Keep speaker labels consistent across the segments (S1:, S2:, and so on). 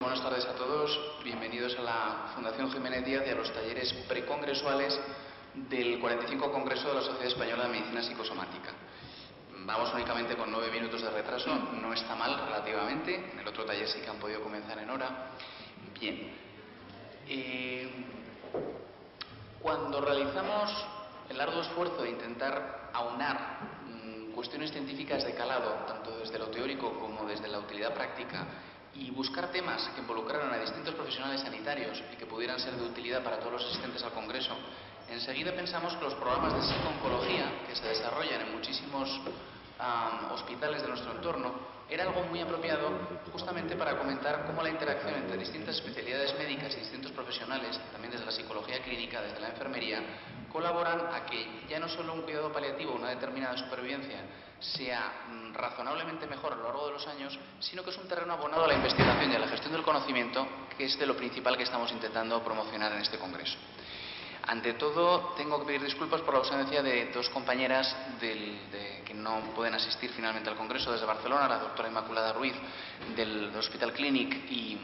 S1: Buenas tardes a todos, bienvenidos a la Fundación Jiménez Díaz y a los talleres precongresuales del 45 Congreso de la Sociedad Española de Medicina Psicosomática. Vamos únicamente con 9 minutos de retraso, no está mal relativamente, en el otro taller sí que han podido comenzar en hora. Bien, cuando realizamos el arduo esfuerzo de intentar aunar cuestiones científicas de calado, tanto desde lo teórico como desde la utilidad práctica, y buscar temas que involucraran a distintos profesionales sanitarios y que pudieran ser de utilidad para todos los asistentes al Congreso, enseguida pensamos que los programas de psico-oncología que se desarrollan en muchísimos hospitales de nuestro entorno era algo muy apropiado justamente para comentar cómo la interacción entre distintas especialidades médicas y distintos profesionales, también desde la psicología clínica, desde la enfermería, colaboran a que ya no solo un cuidado paliativo, una determinada supervivencia, sea razonablemente mejor a lo largo de los años, sino que es un terreno abonado a la investigación y a la gestión del conocimiento, que es de lo principal que estamos intentando promocionar en este congreso. Ante todo, tengo que pedir disculpas por la ausencia de dos compañeras que no pueden asistir finalmente al Congreso desde Barcelona, la doctora Inmaculada Ruiz del Hospital Clínic y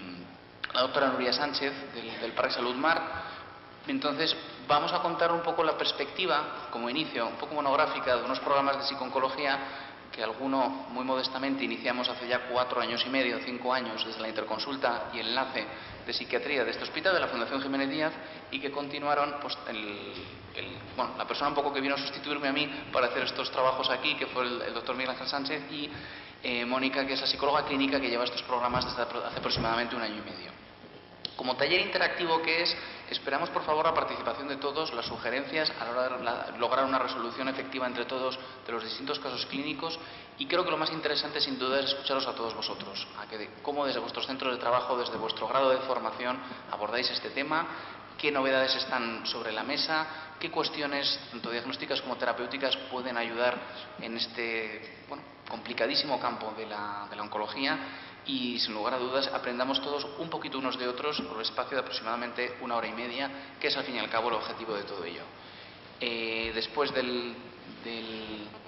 S1: la doctora Nuria Sánchez del Parque Salud Mar. Entonces, vamos a contar un poco la perspectiva, como inicio, un poco monográfica de unos programas de psico-oncología que alguno, muy modestamente, iniciamos hace ya 4 años y medio, 5 años, desde la interconsulta y el enlace de psiquiatría de este hospital, de la Fundación Jiménez Díaz, y que continuaron, pues, la persona un poco que vino a sustituirme a mí para hacer estos trabajos aquí, que fue el doctor Miguel Ángel Sánchez, y Mónica, que es la psicóloga clínica que lleva estos programas desde hace aproximadamente 1 año y medio. Como taller interactivo que es, esperamos por favor la participación de todos, las sugerencias a la hora de lograr una resolución efectiva entre todos de los distintos casos clínicos, y creo que lo más interesante sin duda es escucharos a todos vosotros, cómo desde vuestros centros de trabajo, desde vuestro grado de formación abordáis este tema, qué novedades están sobre la mesa, qué cuestiones, tanto diagnósticas como terapéuticas, pueden ayudar en este complicadísimo campo de la oncología, y sin lugar a dudas aprendamos todos un poquito unos de otros por el espacio de aproximadamente 1 hora y media, que es al fin y al cabo el objetivo de todo ello. Después de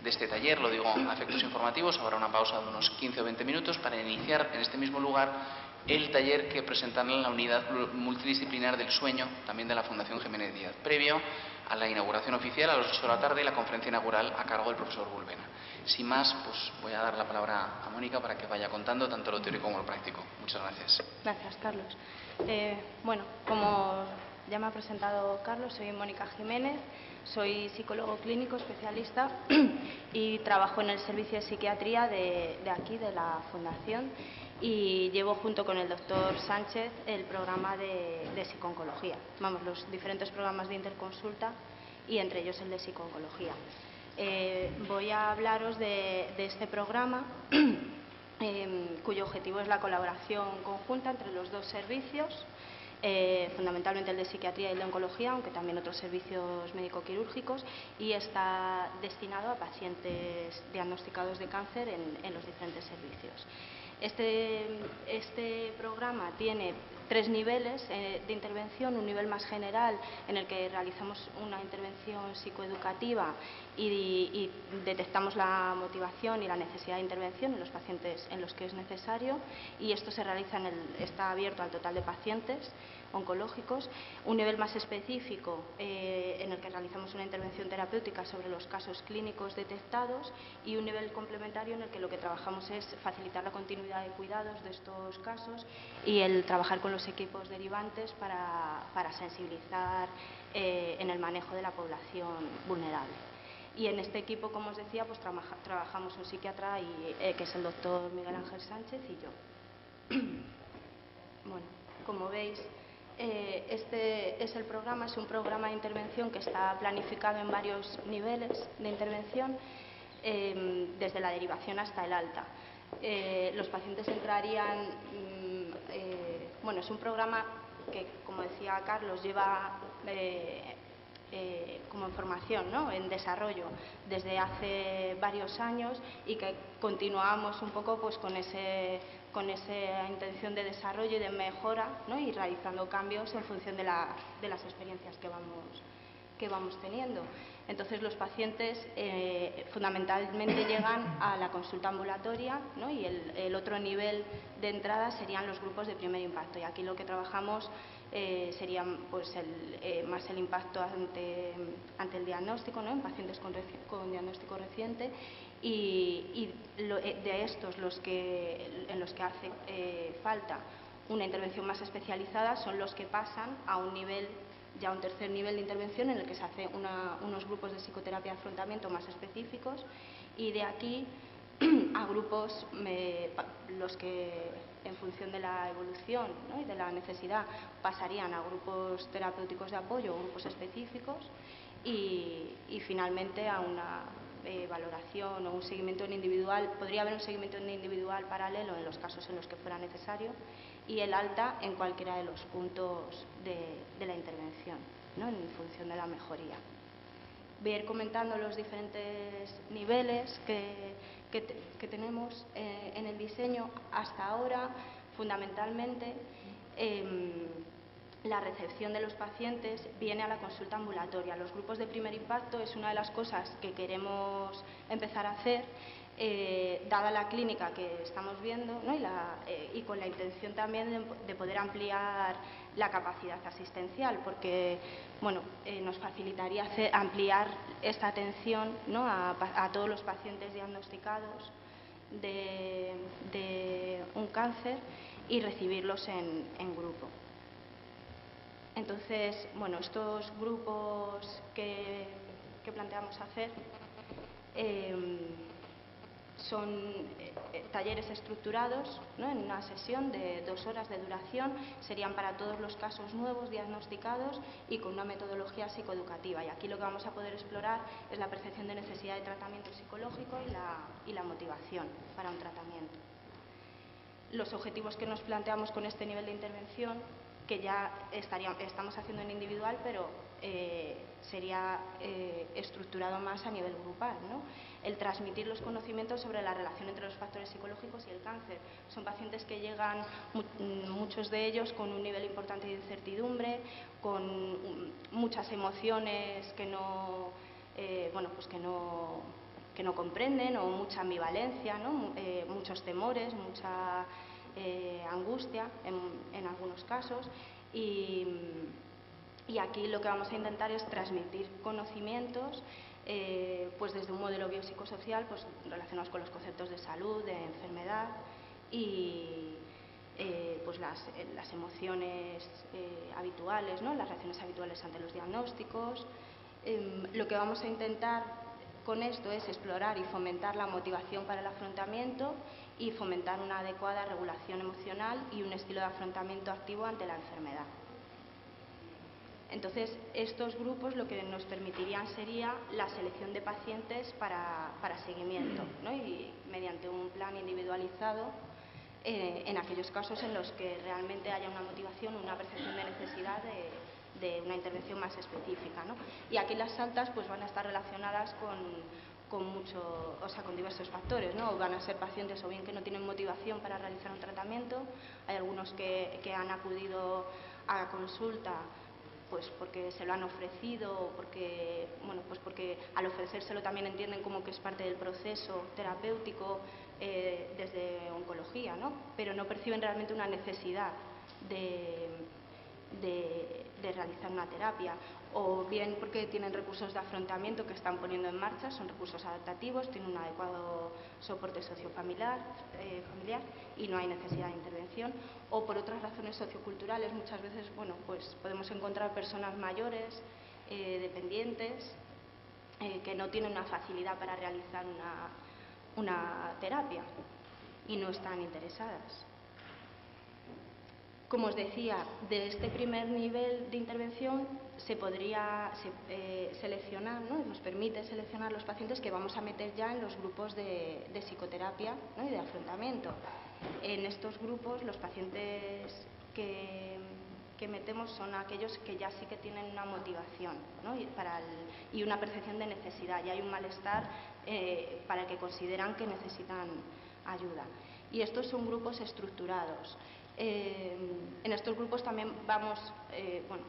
S1: este taller, lo digo a efectos informativos, habrá una pausa de unos 15 o 20 minutos para iniciar en este mismo lugar el taller que presentará en la unidad multidisciplinar del sueño, también de la Fundación Jiménez Díaz, previo a la inauguración oficial a las 8 de la tarde y la conferencia inaugural a cargo del profesor Bulbena. Sin más, pues voy a dar la palabra a Mónica para que vaya contando tanto lo teórico como lo práctico. Muchas gracias.
S2: Gracias, Carlos. Como ya me ha presentado Carlos, soy Mónica Jiménez, soy psicólogo clínico especialista y trabajo en el servicio de psiquiatría de aquí, de la Fundación, y llevo junto con el doctor Sánchez el programa de psico-oncología, los diferentes programas de interconsulta y entre ellos el de psico-oncología. Voy a hablaros de este programa cuyo objetivo es la colaboración conjunta entre los dos servicios, fundamentalmente el de psiquiatría y el de oncología, aunque también otros servicios médico-quirúrgicos, y está destinado a pacientes diagnosticados de cáncer en los diferentes servicios. Este programa tiene 3 niveles de intervención: un nivel más general en el que realizamos una intervención psicoeducativa y detectamos la motivación y la necesidad de intervención en los pacientes en los que es necesario, y esto se realiza está abierto al total de pacientes oncológicos. Un nivel más específico en el que realizamos una intervención terapéutica sobre los casos clínicos detectados, y un nivel complementario en el que lo que trabajamos es facilitar la continuidad de cuidados de estos casos y el trabajar con los equipos derivantes para sensibilizar en el manejo de la población vulnerable. Y en este equipo, como os decía, pues trabajamos un psiquiatra que es el doctor Miguel Ángel Sánchez, y yo. Bueno, como veis, este es el programa, es un programa de intervención que está planificado en varios niveles de intervención, desde la derivación hasta el alta. Los pacientes entrarían, es un programa que, como decía Carlos, lleva como en formación, ¿no?, en desarrollo desde hace varios años, y que continuamos un poco pues con esa intención de desarrollo y de mejora, ¿no?, y realizando cambios en función de las experiencias que vamos teniendo. Entonces, los pacientes fundamentalmente llegan a la consulta ambulatoria, ¿no? Y el otro nivel de entrada serían los grupos de primer impacto. Y aquí lo que trabajamos sería pues, más el impacto ante el diagnóstico, ¿no? En pacientes con diagnóstico reciente y de estos en los que hace falta una intervención más especializada son los que pasan a un nivel, ya un tercer nivel de intervención en el que se hacen unos grupos de psicoterapia de afrontamiento más específicos y de aquí a grupos los que en función de la evolución, ¿no? Y de la necesidad pasarían a grupos terapéuticos de apoyo o grupos específicos y finalmente a una valoración o un seguimiento en individual. Podría haber un seguimiento en individual paralelo en los casos en los que fuera necesario y el alta en cualquiera de los puntos de la intervención, ¿no? En función de la mejoría. Voy a ir comentando los diferentes niveles que tenemos en el diseño. Hasta ahora, fundamentalmente, la recepción de los pacientes viene a la consulta ambulatoria. Los grupos de primer impacto es una de las cosas que queremos empezar a hacer, dada la clínica que estamos viendo, ¿no? Y con la intención también de poder ampliar la capacidad asistencial, porque bueno, nos facilitaría ampliar esta atención, ¿no? a todos los pacientes diagnosticados de un cáncer y recibirlos en grupo. Entonces, bueno, estos grupos que planteamos hacer son talleres estructurados, ¿no? En una sesión de 2 horas de duración, serían para todos los casos nuevos diagnosticados y con una metodología psicoeducativa. Y aquí lo que vamos a poder explorar es la percepción de necesidad de tratamiento psicológico y la motivación para un tratamiento. Los objetivos que nos planteamos con este nivel de intervención, que ya estamos haciendo en individual, pero sería estructurado más a nivel grupal, ¿no? El transmitir los conocimientos sobre la relación entre los factores psicológicos y el cáncer. Son pacientes que llegan, muchos de ellos, con un nivel importante de incertidumbre, con muchas emociones que no comprenden, o mucha ambivalencia, ¿no? Muchos temores, mucha angustia en algunos casos y aquí lo que vamos a intentar es transmitir conocimientos pues desde un modelo biopsicosocial pues relacionados con los conceptos de salud, de enfermedad y pues las emociones habituales, ¿no? Las reacciones habituales ante los diagnósticos. Lo que vamos a intentar con esto es explorar y fomentar la motivación para el afrontamiento y fomentar una adecuada regulación emocional y un estilo de afrontamiento activo ante la enfermedad. Entonces, estos grupos lo que nos permitirían sería la selección de pacientes para seguimiento, ¿no? Y mediante un plan individualizado en aquellos casos en los que realmente haya una motivación, una percepción de necesidad de una intervención más específica, ¿no? Y aquí las altas pues van a estar relacionadas con diversos factores, ¿no? Van a ser pacientes o bien que no tienen motivación para realizar un tratamiento, hay algunos que han acudido a consulta pues porque se lo han ofrecido o porque, bueno, pues porque al ofrecérselo también entienden como que es parte del proceso terapéutico desde oncología, ¿no? Pero no perciben realmente una necesidad de realizar una terapia, o bien porque tienen recursos de afrontamiento que están poniendo en marcha, son recursos adaptativos, tienen un adecuado soporte sociofamiliar y no hay necesidad de intervención, o por otras razones socioculturales. Muchas veces, bueno, pues podemos encontrar personas mayores, dependientes, que no tienen una facilidad para realizar una terapia y no están interesadas. Como os decía, de este primer nivel de intervención se podría seleccionar, ¿no? Nos permite seleccionar los pacientes que vamos a meter ya en los grupos de psicoterapia, ¿no? Y de afrontamiento. En estos grupos los pacientes que metemos son aquellos que ya sí que tienen una motivación, ¿no? y una percepción de necesidad, y hay un malestar para el que consideran que necesitan ayuda. Y estos son grupos estructurados. En estos grupos también vamos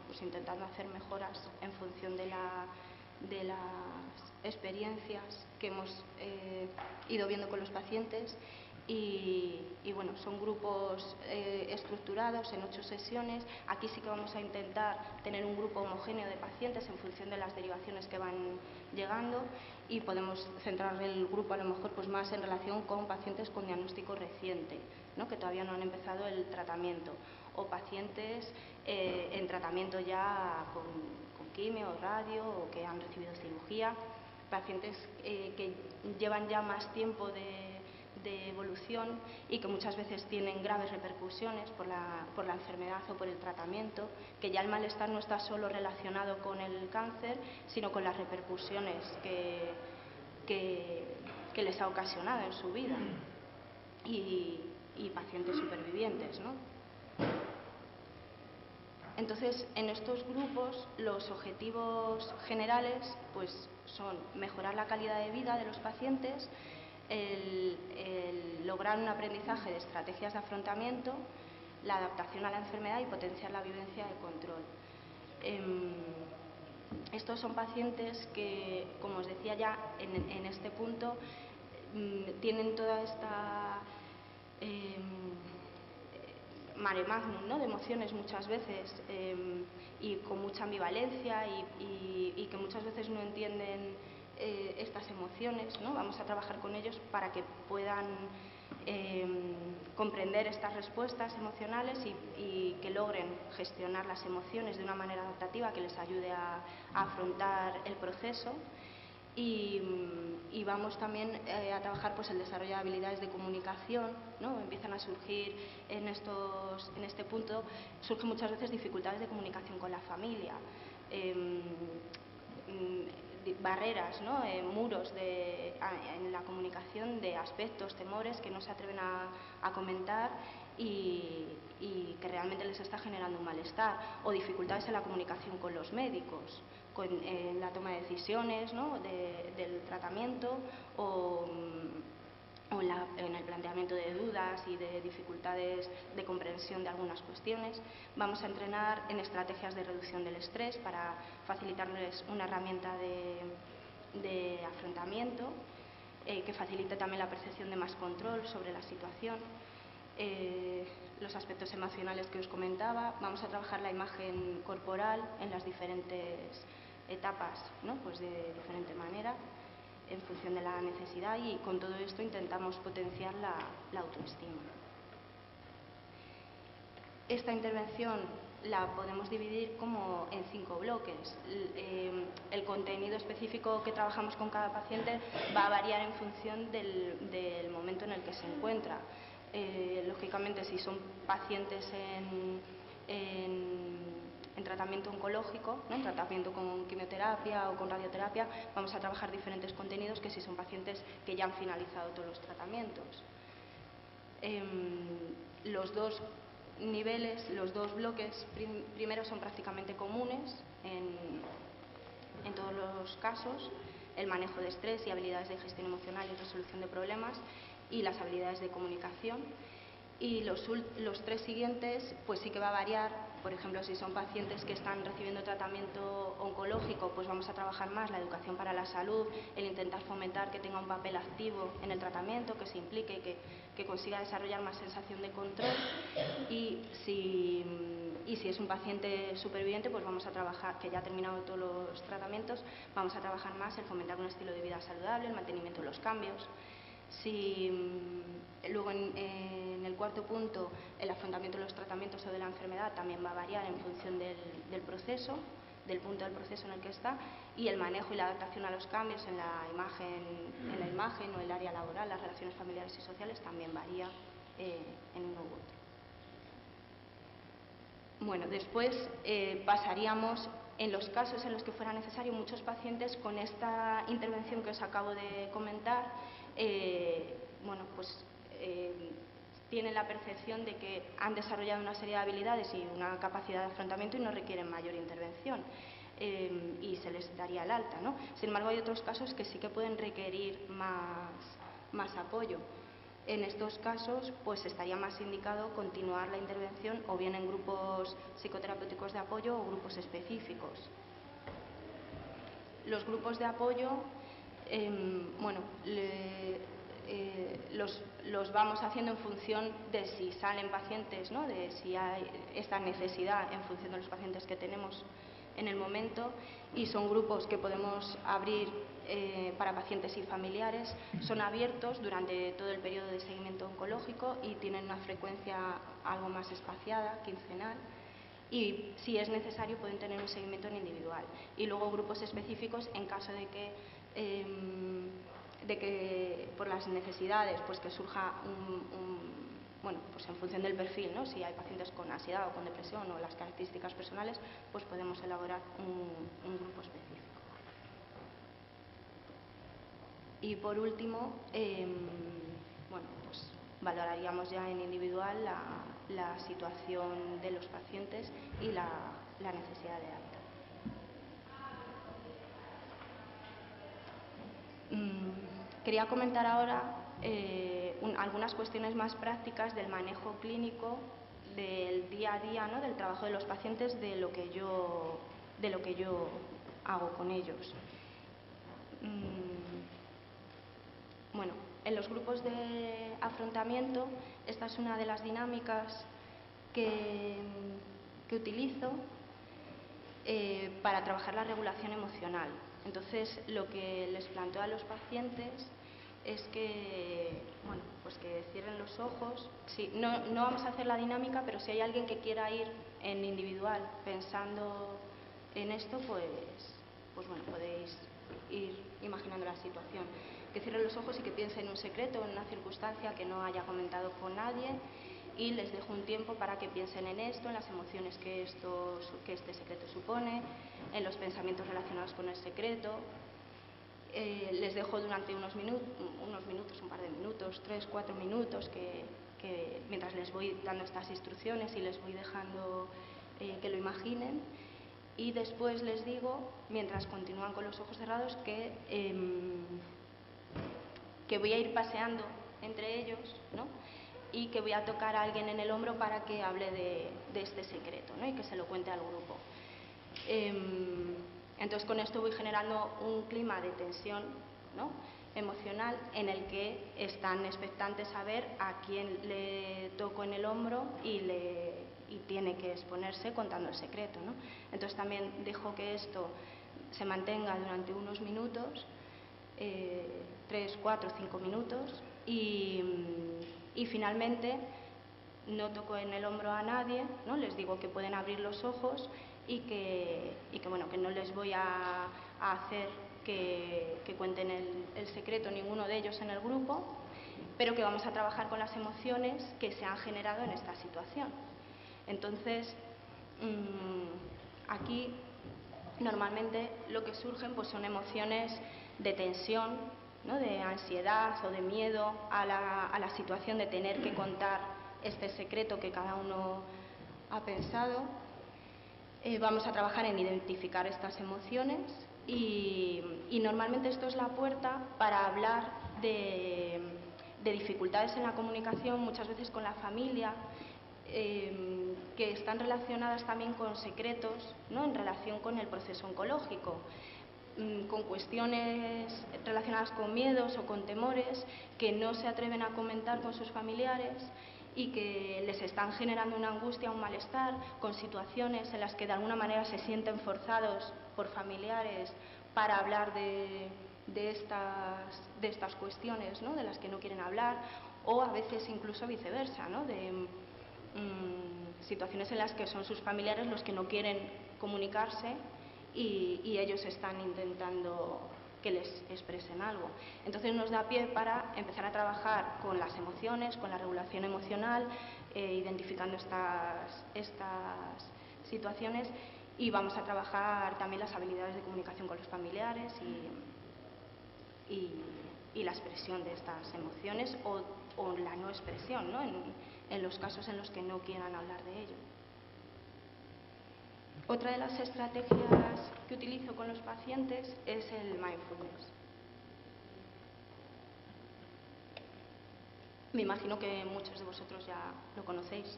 S2: pues intentando hacer mejoras en función de de las experiencias que hemos ido viendo con los pacientes y bueno, son grupos estructurados en 8 sesiones. Aquí sí que vamos a intentar tener un grupo homogéneo de pacientes en función de las derivaciones que van llegando y podemos centrar el grupo a lo mejor pues más en relación con pacientes con diagnóstico reciente, ¿no? Que todavía no han empezado el tratamiento, o pacientes en tratamiento ya con quimio o radio o que han recibido cirugía, pacientes que llevan ya más tiempo de evolución y que muchas veces tienen graves repercusiones por la enfermedad o por el tratamiento, que ya el malestar no está solo relacionado con el cáncer, sino con las repercusiones que les ha ocasionado en su vida, y pacientes supervivientes, ¿no? Entonces, en estos grupos, los objetivos generales pues, son mejorar la calidad de vida de los pacientes, el lograr un aprendizaje de estrategias de afrontamiento, la adaptación a la enfermedad y potenciar la vivencia de control. Estos son pacientes que, como os decía ya en este punto, tienen toda esta mare magnum, ¿no?, de emociones muchas veces y con mucha ambivalencia y que muchas veces no entienden estas emociones, ¿no? Vamos a trabajar con ellos para que puedan comprender estas respuestas emocionales y que logren gestionar las emociones de una manera adaptativa que les ayude a afrontar el proceso. Y vamos también a trabajar pues, el desarrollo de habilidades de comunicación, ¿no? Empiezan a surgir en este punto, surgen muchas veces dificultades de comunicación con la familia, barreras, ¿no? Muros en la comunicación de aspectos, temores que no se atreven a comentar y que realmente les está generando un malestar, o dificultades en la comunicación con los médicos, en la toma de decisiones, ¿no?, del tratamiento o en el planteamiento de dudas y de dificultades de comprensión de algunas cuestiones. Vamos a entrenar en estrategias de reducción del estrés para facilitarles una herramienta de afrontamiento que facilite también la percepción de más control sobre la situación. Los aspectos emocionales que os comentaba. Vamos a trabajar la imagen corporal en las diferentes etapas, ¿no?, pues de diferente manera en función de la necesidad, y con todo esto intentamos potenciar la autoestima. Esta intervención la podemos dividir como en 5 bloques. El contenido específico que trabajamos con cada paciente va a variar en función del momento en el que se encuentra. Lógicamente, si son pacientes en tratamiento oncológico, ¿no?, en tratamiento con quimioterapia o con radioterapia, vamos a trabajar diferentes contenidos que si son pacientes que ya han finalizado todos los tratamientos. Los 2 niveles, los 2 bloques primero son prácticamente comunes en todos los casos: el manejo de estrés y habilidades de gestión emocional y resolución de problemas, y las habilidades de comunicación. Y los 3 siguientes pues sí que va a variar. Por ejemplo, si son pacientes que están recibiendo tratamiento oncológico, pues vamos a trabajar más la educación para la salud, el intentar fomentar que tenga un papel activo en el tratamiento, que se implique y que consiga desarrollar más sensación de control. Y si es un paciente superviviente, pues vamos a trabajar, que ya ha terminado todos los tratamientos, vamos a trabajar más el fomentar un estilo de vida saludable, el mantenimiento de los cambios. Luego en el 4.º punto, el afrontamiento de los tratamientos o de la enfermedad también va a variar en función del proceso, del punto del proceso en el que está, y el manejo y la adaptación a los cambios en la imagen o el área laboral, las relaciones familiares y sociales, también varía en uno u otro. Bueno, después pasaríamos, en los casos en los que fuera necesario, muchos pacientes con esta intervención que os acabo de comentar, tienen la percepción de que han desarrollado una serie de habilidades y una capacidad de afrontamiento y no requieren mayor intervención, y se les daría el alta, ¿no? Sin embargo, hay otros casos que sí que pueden requerir más apoyo. En estos casos, pues estaría más indicado continuar la intervención o bien en grupos psicoterapéuticos de apoyo o grupos específicos. los grupos de apoyo, bueno, los vamos haciendo en función de si salen pacientes, ¿no? De si hay esta necesidad en función de los pacientes que tenemos en el momento, y son grupos que podemos abrir para pacientes y familiares. Son abiertos durante todo el periodo de seguimiento oncológico y tienen una frecuencia algo más espaciada, quincenal, y si es necesario pueden tener un seguimiento en individual. Y luego grupos específicos en caso de que por las necesidades pues que surja bueno, pues en función del perfil, ¿no? Si hay pacientes con ansiedad o con depresión o las características personales, pues podemos elaborar un grupo específico. Y por último, bueno, pues valoraríamos ya en individual la situación de los pacientes y la necesidad de alta. Quería comentar ahora algunas cuestiones más prácticas del manejo clínico, del día a día, ¿no? Del trabajo de los pacientes, de lo que yo hago con ellos. Bueno, en los grupos de afrontamiento, esta es una de las dinámicas que utilizo para trabajar la regulación emocional. Entonces, lo que les planteo a los pacientes es que, bueno, pues que cierren los ojos. Sí, no vamos a hacer la dinámica, pero si hay alguien que quiera ir en individual pensando en esto, pues bueno, podéis ir imaginando la situación. Que cierren los ojos y que piensen en un secreto, en una circunstancia que no haya comentado con nadie, y les dejo un tiempo para que piensen en esto, en las emociones que este secreto supone, en los pensamientos relacionados con el secreto. Les dejo durante unos minutos, un par de minutos, 3, 4 minutos, que mientras les voy dando estas instrucciones y les voy dejando que lo imaginen. Y después les digo, mientras continúan con los ojos cerrados, que voy a ir paseando entre ellos, ¿no? Y que voy a tocar a alguien en el hombro para que hable de este secreto, ¿no? Y que se lo cuente al grupo. Entonces, con esto voy generando un clima de tensión, ¿no? Emocional, en el que están expectantes a ver a quién le toco en el hombro y tiene que exponerse contando el secreto, ¿no? Entonces, también dejo que esto se mantenga durante unos minutos, 3, 4, 5 minutos, y finalmente no toco en el hombro a nadie, ¿no? Les digo que pueden abrir los ojos y que bueno, que no les voy a hacer que cuenten el secreto ninguno de ellos en el grupo, pero que vamos a trabajar con las emociones que se han generado en esta situación. Entonces, aquí normalmente lo que surgen pues son emociones de tensión, ¿no? De ansiedad o de miedo a la situación de tener que contar este secreto que cada uno ha pensado. Vamos a trabajar en identificar estas emociones y normalmente esto es la puerta para hablar de dificultades en la comunicación, muchas veces con la familia, que están relacionadas también con secretos, ¿no? En relación con el proceso oncológico, con cuestiones relacionadas con miedos o con temores que no se atreven a comentar con sus familiares y que les están generando una angustia, un malestar, con situaciones en las que de alguna manera se sienten forzados por familiares para hablar de estas cuestiones, ¿no? De las que no quieren hablar, o a veces incluso viceversa, ¿no? De situaciones en las que son sus familiares los que no quieren comunicarse y ellos están intentando que les expresen algo. Entonces nos da pie para empezar a trabajar con las emociones, con la regulación emocional, identificando estas situaciones, y vamos a trabajar también las habilidades de comunicación con los familiares y la expresión de estas emociones o la no expresión, ¿no? En los casos en los que no quieran hablar de ello. Otra de las estrategias que utilizo con los pacientes es el mindfulness. Me imagino que muchos de vosotros ya lo conocéis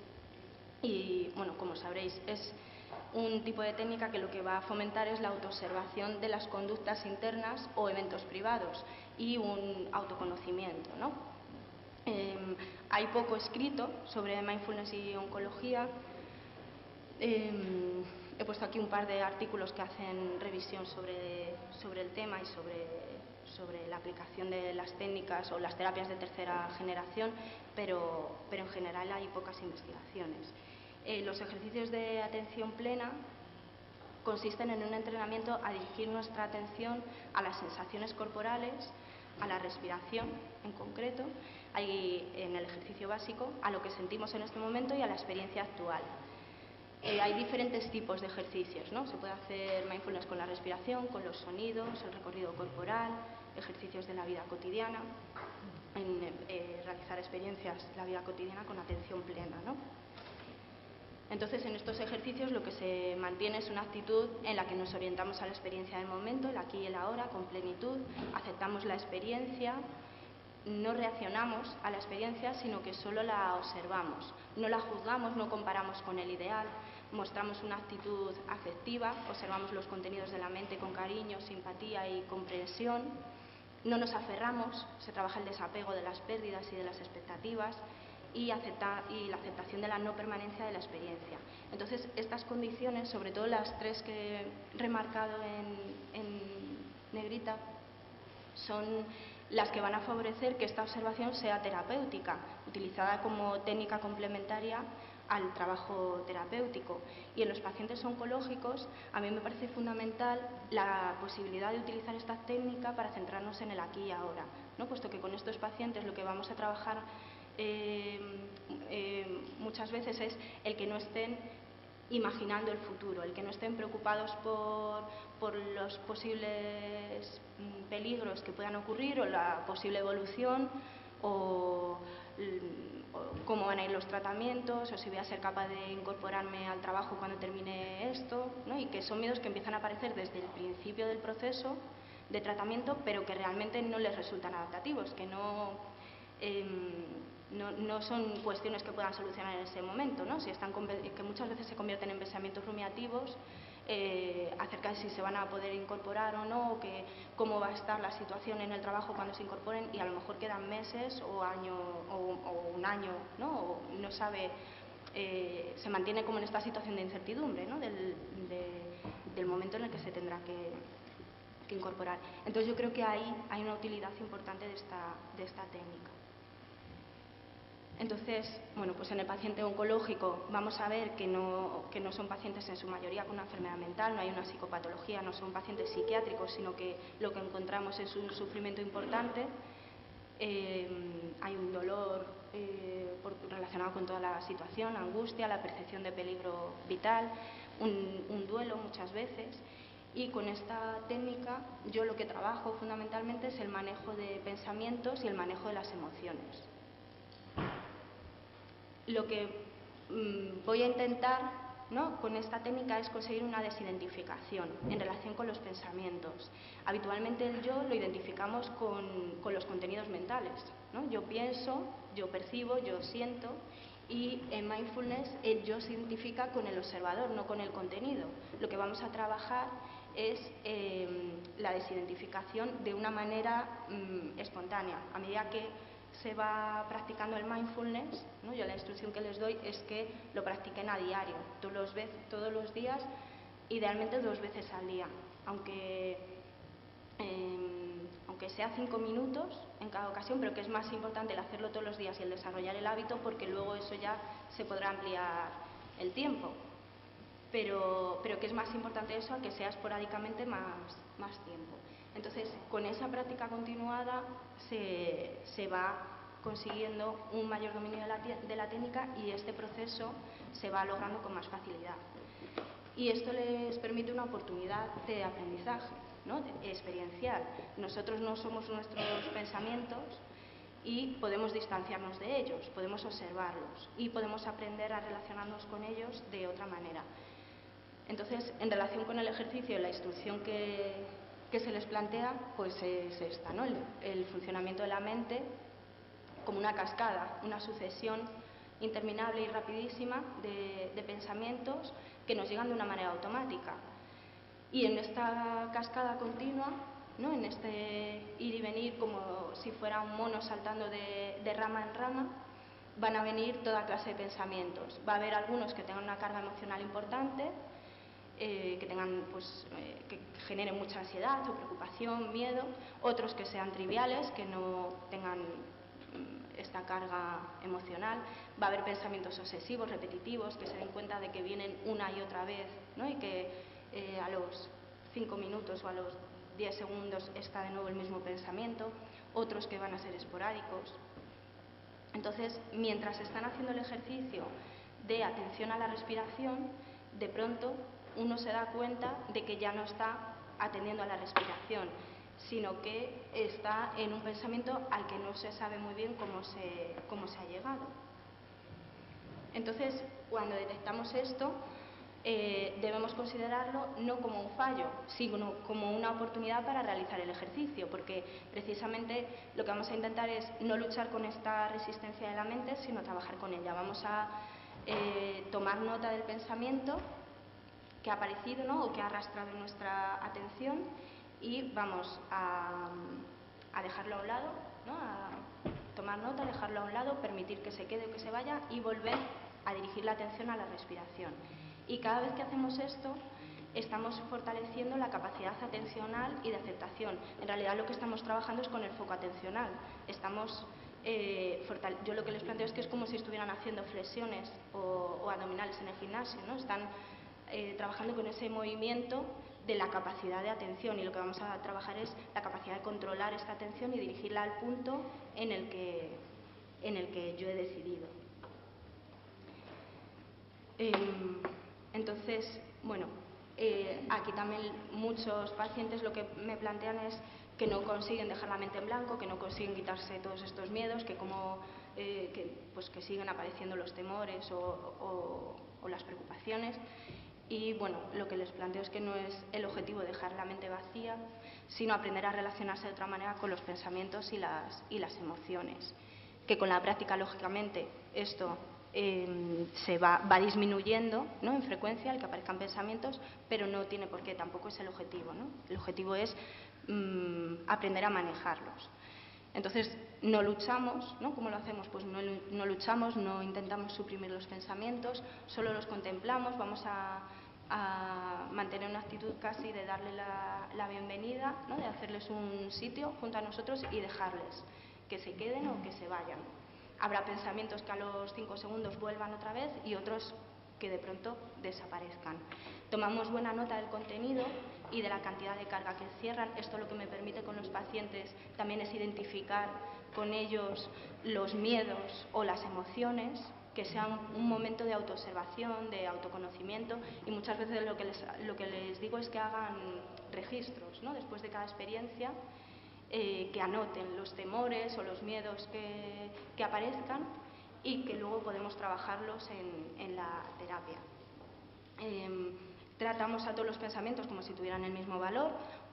S2: y, bueno, como sabréis, es un tipo de técnica que lo que va a fomentar es la autoobservación de las conductas internas o eventos privados y un autoconocimiento, ¿no? Hay poco escrito sobre mindfulness y oncología. He puesto aquí un par de artículos que hacen revisión sobre el tema y sobre la aplicación de las técnicas o las terapias de tercera generación, pero en general hay pocas investigaciones. Los ejercicios de atención plena consisten en un entrenamiento a dirigir nuestra atención a las sensaciones corporales, a la respiración en concreto, en el ejercicio básico, a lo que sentimos en este momento y a la experiencia actual. Hay diferentes tipos de ejercicios, ¿no? Se puede hacer mindfulness con la respiración, con los sonidos, el recorrido corporal, ejercicios de la vida cotidiana, realizar experiencias de la vida cotidiana con atención plena, ¿no? Entonces, en estos ejercicios lo que se mantiene es una actitud en la que nos orientamos a la experiencia del momento, el aquí y el ahora, con plenitud, aceptamos la experiencia, no reaccionamos a la experiencia, sino que solo la observamos, no la juzgamos, no comparamos con el ideal, mostramos una actitud afectiva, observamos los contenidos de la mente con cariño, simpatía y comprensión, no nos aferramos, se trabaja el desapego de las pérdidas y de las expectativas y la aceptación de la no permanencia de la experiencia. Entonces, estas condiciones, sobre todo las tres que he remarcado en negrita, son las que van a favorecer que esta observación sea terapéutica, utilizada como técnica complementaria al trabajo terapéutico. Y en los pacientes oncológicos, a mí me parece fundamental la posibilidad de utilizar esta técnica para centrarnos en el aquí y ahora, ¿no? Puesto que con estos pacientes lo que vamos a trabajar muchas veces es el que no estén imaginando el futuro, el que no estén preocupados por los posibles peligros que puedan ocurrir o la posible evolución o cómo van a ir los tratamientos o si voy a ser capaz de incorporarme al trabajo cuando termine esto, ¿no? Y que son miedos que empiezan a aparecer desde el principio del proceso de tratamiento, pero que realmente no les resultan adaptativos, que no son cuestiones que puedan solucionar en ese momento, ¿no? Que muchas veces se convierten en pensamientos rumiativos acerca de si se van a poder incorporar o no, o cómo va a estar la situación en el trabajo cuando se incorporen, y a lo mejor quedan meses o un año, ¿no? O no sabe, se mantiene como en esta situación de incertidumbre, ¿no? del momento en el que se tendrá que incorporar. Entonces yo creo que ahí hay una utilidad importante de esta técnica. Entonces, bueno, pues en el paciente oncológico vamos a ver que no son pacientes en su mayoría con una enfermedad mental, no hay una psicopatología, no son pacientes psiquiátricos, sino que lo que encontramos es un sufrimiento importante, hay un dolor relacionado con toda la situación, angustia, la percepción de peligro vital, un duelo muchas veces. Y con esta técnica yo lo que trabajo fundamentalmente es el manejo de pensamientos y el manejo de las emociones. Lo que voy a intentar, ¿no?, con esta técnica es conseguir una desidentificación en relación con los pensamientos. Habitualmente el yo lo identificamos con los contenidos mentales, ¿no? Yo pienso, yo percibo, yo siento, y en mindfulness el yo se identifica con el observador, no con el contenido. Lo que vamos a trabajar es la desidentificación de una manera espontánea. A medida que se va practicando el mindfulness, ¿no? Yo la instrucción que les doy es que lo practiquen a diario, todos los días, idealmente 2 veces al día, aunque sea 5 minutos en cada ocasión, pero que es más importante el hacerlo todos los días y el desarrollar el hábito, porque luego eso ya se podrá ampliar el tiempo. Pero que es más importante eso a que sea esporádicamente más tiempo. Entonces, con esa práctica continuada se va consiguiendo un mayor dominio de la técnica y este proceso se va logrando con más facilidad. Y esto les permite una oportunidad de aprendizaje, ¿no?, experiencial. Nosotros no somos nuestros pensamientos y podemos distanciarnos de ellos, podemos observarlos y podemos aprender a relacionarnos con ellos de otra manera. Entonces, en relación con el ejercicio, la instrucción que se les plantea, pues es esta, ¿no? El funcionamiento de la mente como una cascada, una sucesión interminable y rapidísima de pensamientos que nos llegan de una manera automática. Y en esta cascada continua, ¿no?, en este ir y venir como si fuera un mono saltando de rama en rama, van a venir toda clase de pensamientos. Va a haber algunos que tengan una carga emocional importante, que generen mucha ansiedad o preocupación, miedo, otros que sean triviales, que no tengan esta carga emocional. Va a haber pensamientos obsesivos, repetitivos, que se den cuenta de que vienen una y otra vez, ¿no?, y que a los 5 minutos o a los 10 segundos está de nuevo el mismo pensamiento, otros que van a ser esporádicos. Entonces, mientras están haciendo el ejercicio de atención a la respiración, de pronto uno se da cuenta de que ya no está atendiendo a la respiración, sino que está en un pensamiento al que no se sabe muy bien cómo se ha llegado. Entonces, cuando detectamos esto, debemos considerarlo no como un fallo, sino como una oportunidad para realizar el ejercicio, porque precisamente lo que vamos a intentar es no luchar con esta resistencia de la mente, sino trabajar con ella. Vamos a tomar nota del pensamiento que ha aparecido, ¿no?, o que ha arrastrado nuestra atención, y vamos a dejarlo a un lado, ¿no?, a tomar nota, dejarlo a un lado, permitir que se quede o que se vaya y volver a dirigir la atención a la respiración. Y cada vez que hacemos esto, estamos fortaleciendo la capacidad atencional y de aceptación. En realidad lo que estamos trabajando es con el foco atencional. Yo lo que les planteo es que es como si estuvieran haciendo flexiones o abdominales en el gimnasio, ¿no? Están trabajando con ese movimiento de la capacidad de atención, y lo que vamos a trabajar es la capacidad de controlar esta atención y dirigirla al punto en el que yo he decidido. Entonces, bueno, aquí también muchos pacientes lo que me plantean es que no consiguen dejar la mente en blanco, que no consiguen quitarse todos estos miedos, que siguen apareciendo los temores o las preocupaciones. Y bueno, lo que les planteo es que no es el objetivo dejar la mente vacía, sino aprender a relacionarse de otra manera con los pensamientos y las emociones. Que con la práctica, lógicamente, esto se va disminuyendo, ¿no?, en frecuencia, el que aparezcan pensamientos, pero no tiene por qué, tampoco es el objetivo, ¿no? El objetivo es aprender a manejarlos. Entonces, no luchamos, ¿no? ¿Cómo lo hacemos? Pues no luchamos, no intentamos suprimir los pensamientos, solo los contemplamos, vamos a mantener una actitud casi de darle la bienvenida, ¿no?, de hacerles un sitio junto a nosotros y dejarles que se queden o que se vayan. Habrá pensamientos que a los 5 segundos vuelvan otra vez y otros que de pronto desaparezcan. Tomamos buena nota del contenido y de la cantidad de carga que encierran. Esto lo que me permite con los pacientes también es identificar con ellos los miedos o las emociones, que sea un momento de autoobservación, de autoconocimiento, y muchas veces lo que les digo es que hagan registros, ¿no?, después de cada experiencia, que anoten los temores o los miedos que aparezcan y que luego podemos trabajarlos en la terapia. Tratamos a todos los pensamientos como si tuvieran el mismo valor,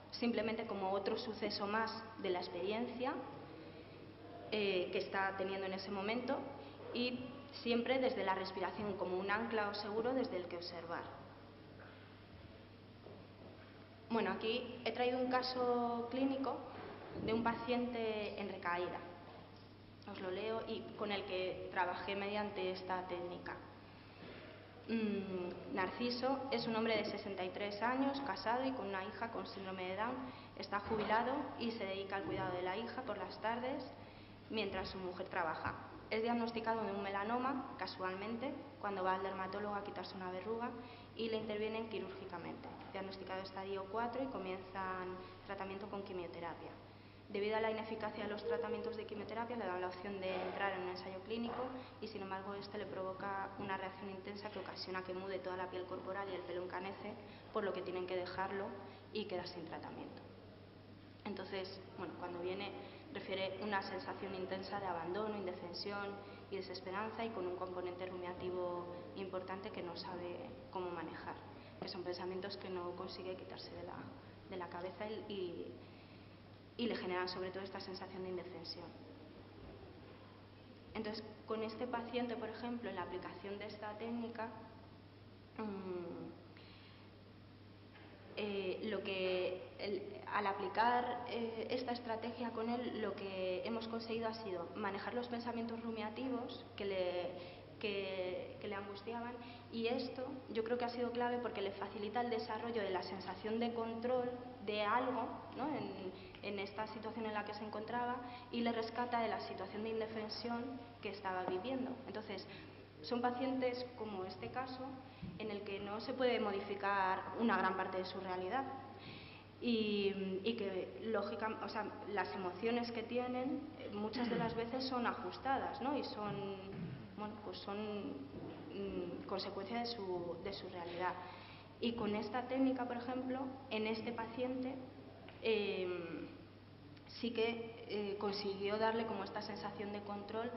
S2: simplemente como otro suceso más de la experiencia que está teniendo en ese momento, y siempre desde la respiración como un ancla o seguro desde el que observar. Bueno, aquí he traído un caso clínico de un paciente en recaída. Os lo leo, y con el que trabajé mediante esta técnica. Narciso es un hombre de 63 años, casado y con una hija con síndrome de Down. Está jubilado y se dedica al cuidado de la hija por las tardes mientras su mujer trabaja. Es diagnosticado de un melanoma, casualmente, cuando va al dermatólogo a quitarse una verruga, y le intervienen quirúrgicamente. Diagnosticado estadio 4 y comienzan tratamiento con quimioterapia. Debido a la ineficacia de los tratamientos de quimioterapia, le dan la opción de entrar en un ensayo clínico, y sin embargo este le provoca una reacción intensa que ocasiona que mude toda la piel corporal y el pelo encanece, por lo que tienen que dejarlo y queda sin tratamiento. Entonces, bueno, cuando viene refiere una sensación intensa de abandono, indefensión y desesperanza, y con un componente rumiativo importante que no sabe cómo manejar, que son pensamientos que no consigue quitarse de la cabeza y le generan sobre todo esta sensación de indefensión. Entonces, con este paciente, por ejemplo, en la aplicación de esta técnica, al aplicar esta estrategia con él, lo que hemos conseguido ha sido manejar los pensamientos rumiativos que le angustiaban, y esto yo creo que ha sido clave porque le facilita el desarrollo de la sensación de control de algo, ¿no?, en esta situación en la que se encontraba, y le rescata de la situación de indefensión que estaba viviendo. Entonces, son pacientes como este caso en el que no se puede modificar una gran parte de su realidad y que lógicamente, o sea, las emociones que tienen muchas de las veces son ajustadas, ¿no?, y son, bueno, pues son consecuencia de su realidad. Y con esta técnica, por ejemplo, en este paciente sí que consiguió darle como esta sensación de control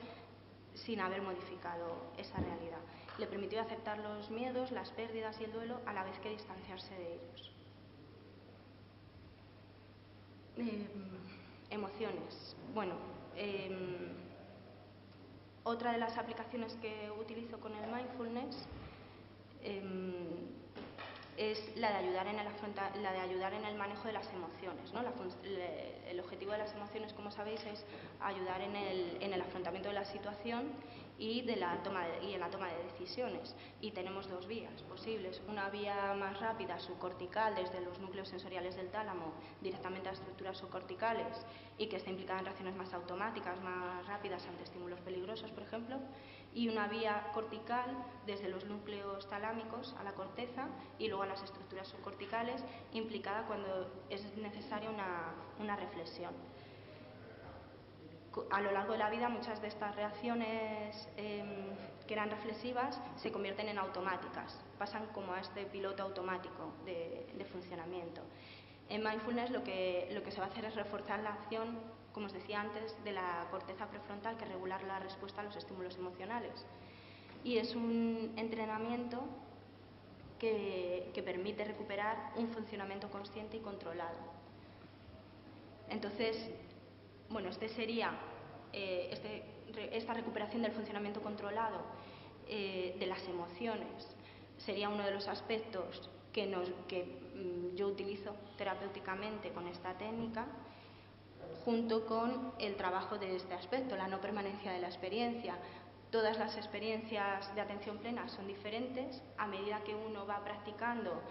S2: sin haber modificado esa realidad. Le permitió aceptar los miedos, las pérdidas y el duelo, a la vez que distanciarse de ellos. Emociones. Bueno, otra de las aplicaciones que utilizo con el mindfulness es la de ayudar en el manejo de las emociones, ¿no? El objetivo de las emociones, como sabéis, es ayudar en el afrontamiento de la situación y en la toma de decisiones. Y tenemos dos vías posibles: una vía más rápida, subcortical, desde los núcleos sensoriales del tálamo directamente a estructuras subcorticales, y que está implicada en reacciones más automáticas, más rápidas ante estímulos peligrosos, por ejemplo, y una vía cortical desde los núcleos talámicos a la corteza y luego a las estructuras subcorticales, implicada cuando es necesaria una reflexión. A lo largo de la vida, muchas de estas reacciones que eran reflexivas se convierten en automáticas, pasan como a este piloto automático de funcionamiento. En mindfulness lo que se va a hacer es reforzar la acción, como os decía antes, de la corteza prefrontal, que regula la respuesta a los estímulos emocionales. Y es un entrenamiento que permite recuperar un funcionamiento consciente y controlado. Entonces, bueno, esta recuperación del funcionamiento controlado de las emociones sería uno de los aspectos que yo utilizo terapéuticamente con esta técnica, junto con el trabajo de este aspecto, la no permanencia de la experiencia. Todas las experiencias de atención plena son diferentes. A medida que uno va practicando,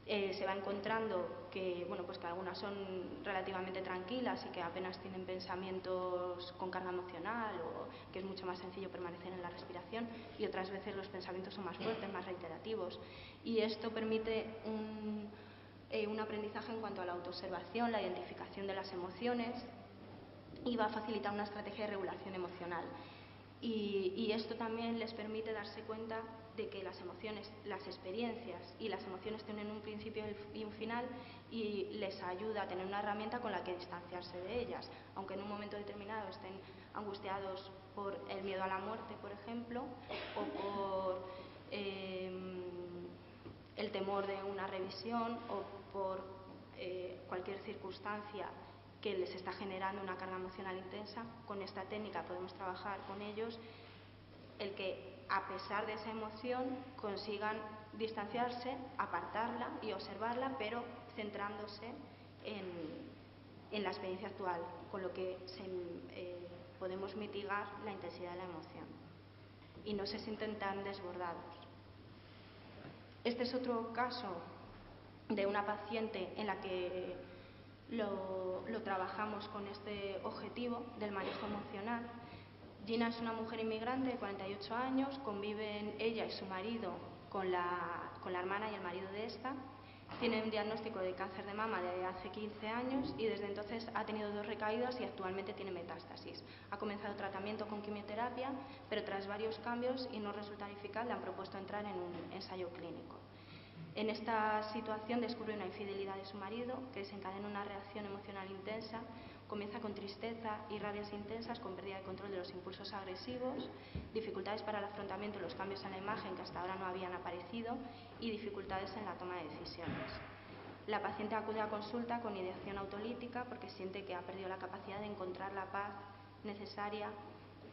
S2: se va encontrando que, bueno, pues que algunas son relativamente tranquilas y que apenas tienen pensamientos con carga emocional, o que es mucho más sencillo permanecer en la respiración, y otras veces los pensamientos son más fuertes, más reiterativos. Y esto permite un aprendizaje en cuanto a la autoobservación, la identificación de las emociones, y va a facilitar una estrategia de regulación emocional. Y esto también les permite darse cuenta de que las emociones, las experiencias y las emociones tienen un principio y un final, y les ayuda a tener una herramienta con la que distanciarse de ellas. Aunque en un momento determinado estén angustiados por el miedo a la muerte, por ejemplo, o por el temor de una revisión, o por cualquier circunstancia que les está generando una carga emocional intensa, con esta técnica podemos trabajar con ellos el que, a pesar de esa emoción, consigan distanciarse, apartarla y observarla, pero centrándose en la experiencia actual, con lo que podemos mitigar la intensidad de la emoción y no se sienten tan desbordados. Este es otro caso de una paciente en la que lo trabajamos con este objetivo del manejo emocional. Gina es una mujer inmigrante de 48 años, conviven ella y su marido con la hermana y el marido de esta. Tiene un diagnóstico de cáncer de mama de hace 15 años y desde entonces ha tenido 2 recaídas y actualmente tiene metástasis. Ha comenzado tratamiento con quimioterapia, pero tras varios cambios y no resultar eficaz, le han propuesto entrar en un ensayo clínico. En esta situación descubre una infidelidad de su marido, que desencadena una reacción emocional intensa. Comienza con tristeza y rabias intensas, con pérdida de control de los impulsos agresivos, dificultades para el afrontamiento de los cambios en la imagen que hasta ahora no habían aparecido, y dificultades en la toma de decisiones. La paciente acude a consulta con ideación autolítica porque siente que ha perdido la capacidad de encontrar la paz necesaria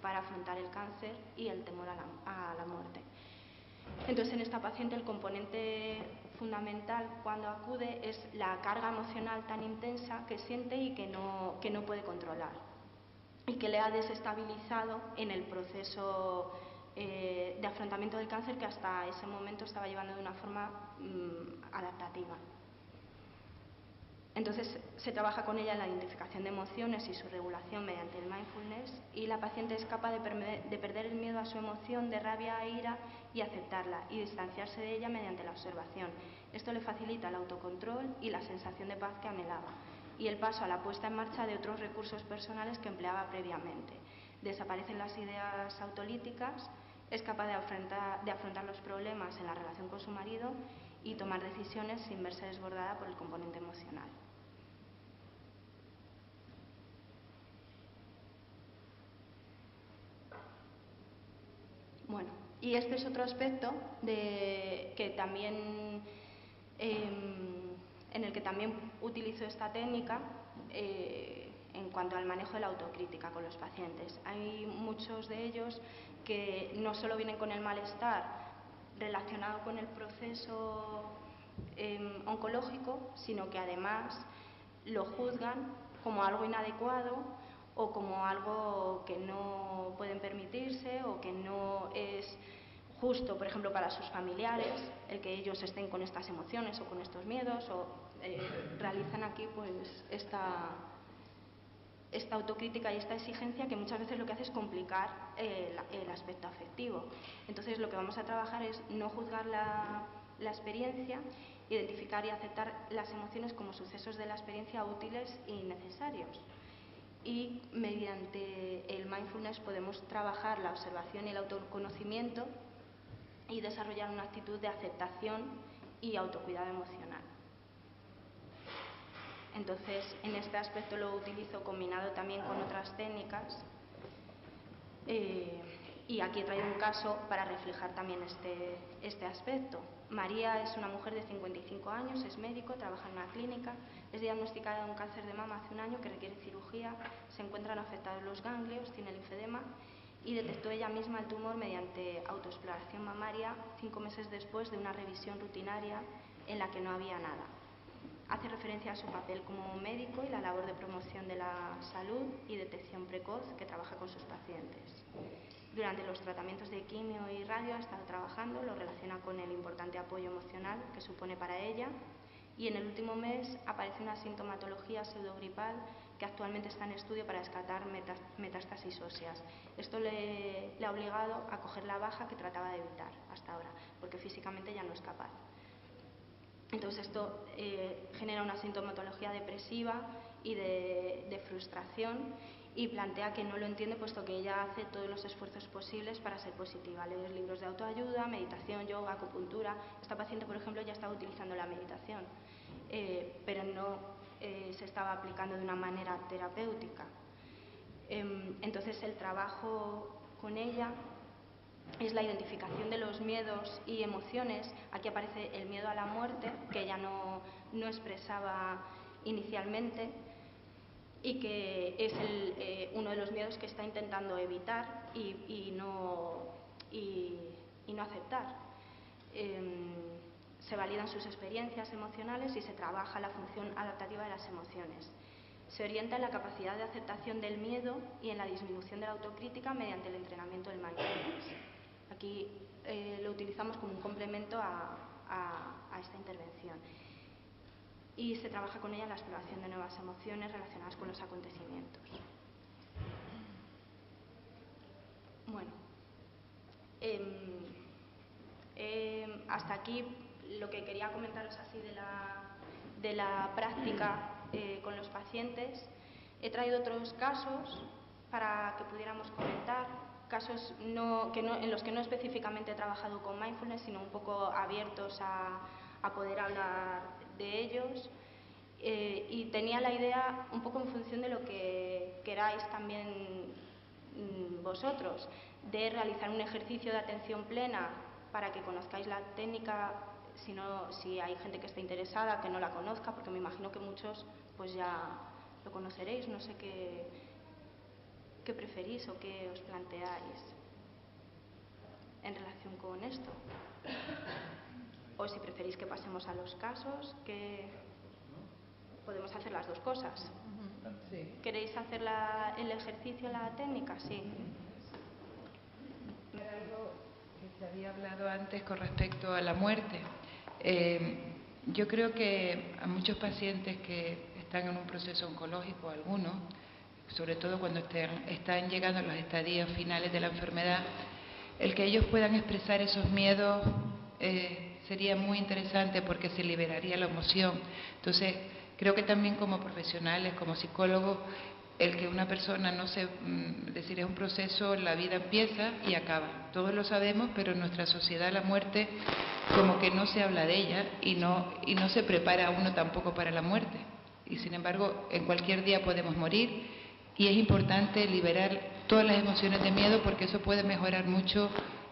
S2: para afrontar el cáncer y el temor a la muerte. Entonces, en esta paciente el componente fundamental cuando acude es la carga emocional tan intensa que siente y que no puede controlar, y que le ha desestabilizado en el proceso de afrontamiento del cáncer que hasta ese momento estaba llevando de una forma adaptativa. Entonces se trabaja con ella en la identificación de emociones y su regulación mediante el mindfulness, y la paciente es capaz de perder el miedo a su emoción de rabia e ira y aceptarla y distanciarse de ella mediante la observación. Esto le facilita el autocontrol y la sensación de paz que anhelaba, y el paso a la puesta en marcha de otros recursos personales que empleaba previamente. Desaparecen las ideas autolíticas, es capaz de afrontar los problemas en la relación con su marido y tomar decisiones sin verse desbordada por el componente emocional. Bueno, y este es otro aspecto que también, en el que también utilizo esta técnica en cuanto al manejo de la autocrítica con los pacientes. Hay muchos de ellos que no solo vienen con el malestar relacionado con el proceso oncológico, sino que además lo juzgan como algo inadecuado o como algo que no pueden permitirse o que no es justo, por ejemplo, para sus familiares, el que ellos estén con estas emociones o con estos miedos, o realizan aquí pues esta autocrítica y esta exigencia que muchas veces lo que hace es complicar el aspecto afectivo. Entonces lo que vamos a trabajar es no juzgar la experiencia, identificar y aceptar las emociones como sucesos de la experiencia útiles y necesarios. Y mediante el mindfulness podemos trabajar la observación y el autoconocimiento y desarrollar una actitud de aceptación y autocuidado emocional. Entonces, en este aspecto lo utilizo combinado también con otras técnicas, y aquí he traído un caso para reflejar también este aspecto. María es una mujer de 55 años, es médico, trabaja en una clínica, es diagnosticada de un cáncer de mama hace un año que requiere cirugía, se encuentran afectados los ganglios, tiene linfedema y detectó ella misma el tumor mediante autoexploración mamaria 5 meses después de una revisión rutinaria en la que no había nada. Hace referencia a su papel como médico y la labor de promoción de la salud y detección precoz que trabaja con sus pacientes. Durante los tratamientos de quimio y radio ha estado trabajando, lo relaciona con el importante apoyo emocional que supone para ella, y en el último mes aparece una sintomatología pseudogripal que actualmente está en estudio para descartar metástasis óseas. Esto le ha obligado a coger la baja que trataba de evitar hasta ahora, porque físicamente ya no es capaz. Entonces esto genera una sintomatología depresiva y de frustración, y plantea que no lo entiende puesto que ella hace todos los esfuerzos posibles para ser positiva. Lee libros de autoayuda, meditación, yoga, acupuntura. Esta paciente, por ejemplo, ya estaba utilizando la meditación, pero no se estaba aplicando de una manera terapéutica. Entonces el trabajo con ella es la identificación de los miedos y emociones. Aquí aparece el miedo a la muerte, que ella no expresaba inicialmente y que es uno de los miedos que está intentando evitar y no aceptar. Se validan sus experiencias emocionales y se trabaja la función adaptativa de las emociones. Se orienta en la capacidad de aceptación del miedo y en la disminución de la autocrítica mediante el entrenamiento del mindfulness. Aquí lo utilizamos como un complemento a esta intervención. Y se trabaja con ella en la exploración de nuevas emociones relacionadas con los acontecimientos. Bueno, hasta aquí lo que quería comentaros así de la práctica con los pacientes. He traído otros casos para que pudiéramos comentar, casos en los que no específicamente he trabajado con mindfulness, sino un poco abiertos a poder hablar de ellos, y tenía la idea un poco en función de lo que queráis también vosotros, de realizar un ejercicio de atención plena para que conozcáis la técnica, si hay gente que esté interesada, que no la conozca, porque me imagino que muchos pues ya lo conoceréis, no sé qué qué preferís o qué os planteáis en relación con esto. O si preferís que pasemos a los casos, que podemos hacer las dos cosas.
S3: Sí.
S2: ¿Queréis hacer el ejercicio, la técnica? Sí.
S3: Algo que se había hablado antes con respecto a la muerte. Yo creo que a muchos pacientes que están en un proceso oncológico, algunos, sobre todo cuando están llegando a los estadios finales de la enfermedad, el que ellos puedan expresar esos miedos sería muy interesante porque se liberaría la emoción. Entonces, creo que también como profesionales, como psicólogos, el que una persona no se... Es decir, es un proceso, la vida empieza y acaba. Todos lo sabemos, pero en nuestra sociedad la muerte como que no se habla de ella y no se prepara a uno tampoco para la muerte. Y sin embargo, en cualquier día podemos morir y es importante liberar todas las emociones de miedo porque eso puede mejorar mucho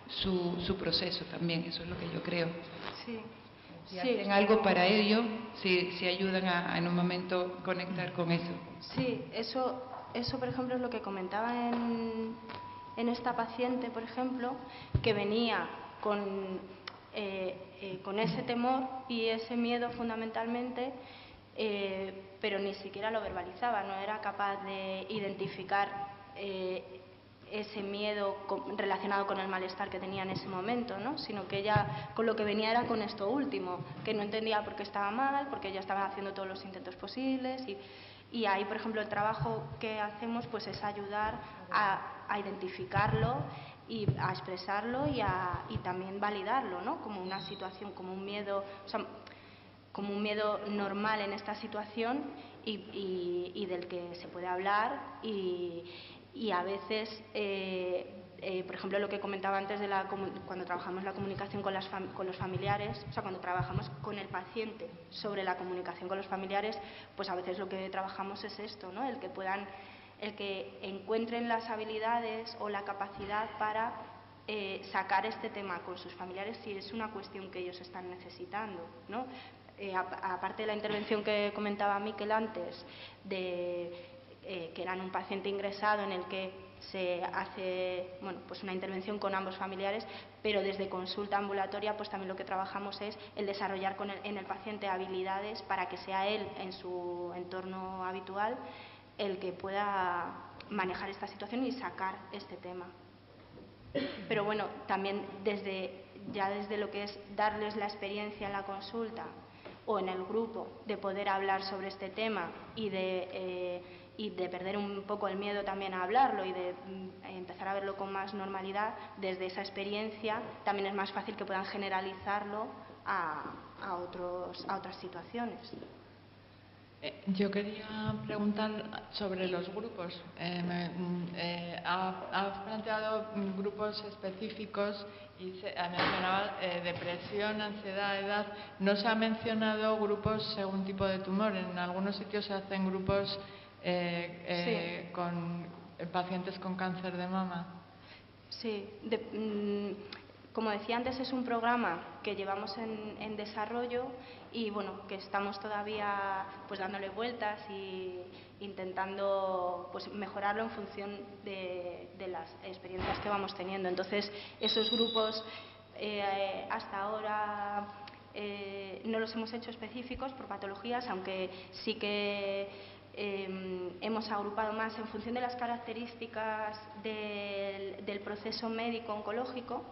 S3: su proceso también. Eso es lo que yo creo.
S2: Sí.
S3: Si hacen algo para ello, si ayudan a en un momento conectar con eso.
S2: Sí, eso por ejemplo es lo que comentaba en esta paciente, por ejemplo, que venía con ese temor y ese miedo fundamentalmente, pero ni siquiera lo verbalizaba, no era capaz de identificar ese miedo relacionado con el malestar que tenía en ese momento, ¿no? Sino que ella con lo que venía era con esto último, que no entendía por qué estaba mal, porque ella estaba haciendo todos los intentos posibles y ahí, por ejemplo, el trabajo que hacemos pues es ayudar a identificarlo y a expresarlo y también validarlo, ¿no? Como una situación, como un miedo, o sea, como un miedo normal en esta situación y del que se puede hablar y a veces, por ejemplo, lo que comentaba antes cuando trabajamos la comunicación con los familiares, o sea, cuando trabajamos con el paciente sobre la comunicación con los familiares, pues a veces lo que trabajamos es esto, ¿no? El que encuentren las habilidades o la capacidad para sacar este tema con sus familiares si es una cuestión que ellos están necesitando, ¿no? Aparte de la intervención que comentaba Miquel antes, que eran un paciente ingresado en el que se hace pues una intervención con ambos familiares, pero desde consulta ambulatoria pues también lo que trabajamos es el desarrollar en el paciente habilidades para que sea él en su entorno habitual el que pueda manejar esta situación y sacar este tema. Pero bueno, también desde lo que es darles la experiencia en la consulta o en el grupo de poder hablar sobre este tema y de perder un poco el miedo también a hablarlo y de empezar a verlo con más normalidad, desde esa experiencia también es más fácil que puedan generalizarlo a otras situaciones.
S4: Yo quería preguntar sobre los grupos. Has planteado grupos específicos y mencionaba depresión, ansiedad, edad. No se ha mencionado grupos según tipo de tumor. En algunos sitios se hacen grupos con pacientes con cáncer de mama.
S2: Sí. Como decía antes, es un programa que llevamos en desarrollo y bueno, que estamos todavía pues dándole vueltas y intentando pues mejorarlo en función de las experiencias que vamos teniendo. Entonces, esos grupos hasta ahora no los hemos hecho específicos por patologías, aunque sí que hemos agrupado más en función de las características del proceso médico oncológico.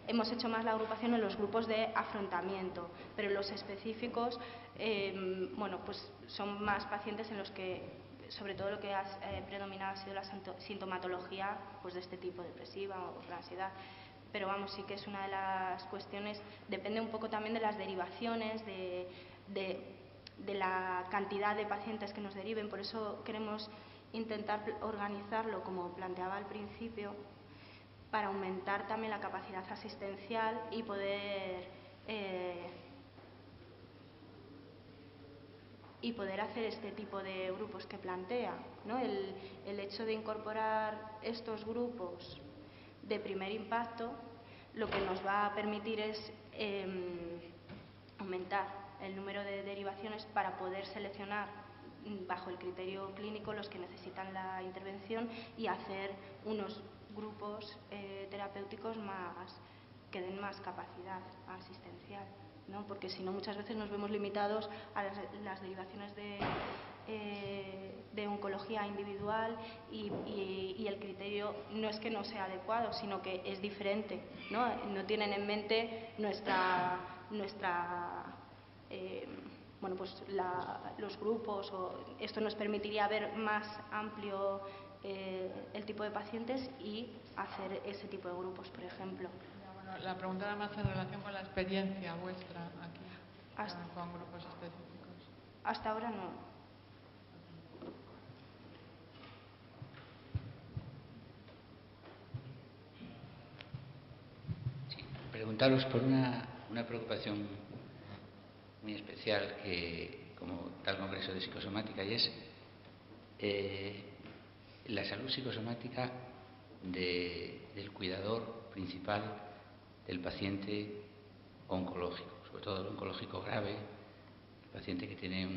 S2: Hemos hecho más la agrupación en los grupos de afrontamiento, pero los específicos, pues son más pacientes en los que, sobre todo lo que ha predominado ha sido la sintomatología pues de este tipo, depresiva o la ansiedad. Pero vamos, sí que es una de las cuestiones, depende un poco también de las derivaciones, de la cantidad de pacientes que nos deriven, por eso queremos intentar organizarlo como planteaba al principio, para aumentar también la capacidad asistencial y poder hacer este tipo de grupos que plantea, ¿no? El hecho de incorporar estos grupos de primer impacto lo que nos va a permitir es aumentar el número de derivaciones para poder seleccionar bajo el criterio clínico los que necesitan la intervención y hacer unos grupos terapéuticos que den más capacidad asistencial, ¿no? Porque si no, muchas veces nos vemos limitados a las derivaciones de oncología individual y el criterio no es que no sea adecuado, sino que es diferente, ¿no? No tienen en mente bueno, pues los grupos, o esto nos permitiría ver más amplio el tipo de pacientes y hacer ese tipo de grupos, por ejemplo.
S4: Bueno, la pregunta era más en relación con la experiencia vuestra aquí, con grupos específicos.
S2: Hasta ahora no.
S5: Sí, preguntaros por una preocupación muy especial que, como tal congreso de psicosomática, y es la salud psicosomática del cuidador principal del paciente oncológico, sobre todo el oncológico grave, el paciente que tiene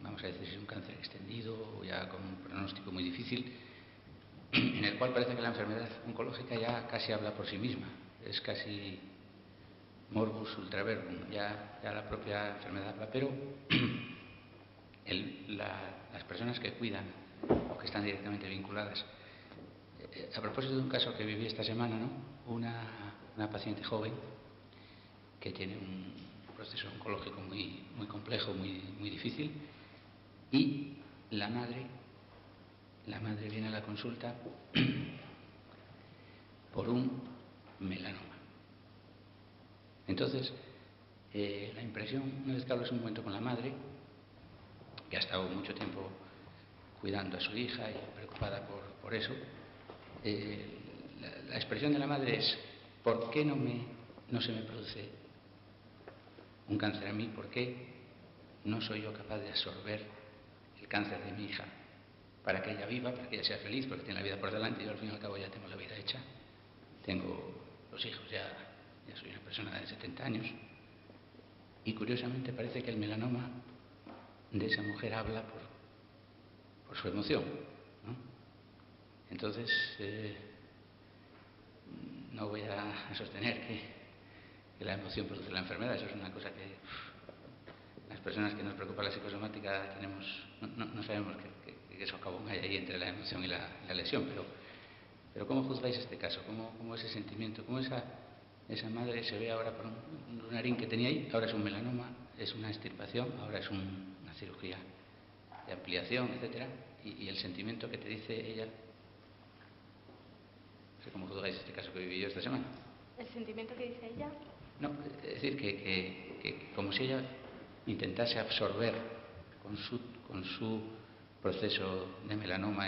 S5: vamos a decir, un cáncer extendido o ya con un pronóstico muy difícil, en el cual parece que la enfermedad oncológica ya casi habla por sí misma, es casi morbus ultra verbum, ya la propia enfermedad habla, pero las personas que cuidan o que están directamente vinculadas. A propósito de un caso que viví esta semana, ¿no? Una paciente joven que tiene un proceso oncológico muy complejo, muy difícil, y la madre viene a la consulta por un melanoma. Entonces, la impresión, una vez que hablas un momento con la madre, que ha estado mucho tiempo cuidando a su hija y preocupada por eso, la expresión de la madre es: ¿por qué no se me produce un cáncer a mí? ¿Por qué no soy yo capaz de absorber el cáncer de mi hija para que ella viva, para que ella sea feliz, porque tiene la vida por delante? Yo al fin y al cabo ya tengo la vida hecha, tengo los hijos, ya soy una persona de 70 años, y curiosamente parece que el melanoma de esa mujer habla por su emoción, ¿no? Entonces, no voy a sostener que la emoción produce la enfermedad. Eso es una cosa que las personas que nos preocupa la psicosomática no sabemos que socavón hay ahí entre la emoción y la lesión, pero ¿cómo juzgáis este caso? ¿Cómo ese sentimiento? ¿Cómo esa madre se ve ahora por un lunarín que tenía ahí, ahora es un melanoma, es una extirpación, ahora es una cirugía de ampliación, etcétera, y el sentimiento que te dice ella? No sé cómo juzgáis este caso que viví yo esta semana.
S2: ¿El sentimiento que dice ella?
S5: No, es decir, que como si ella intentase absorber con su proceso de melanoma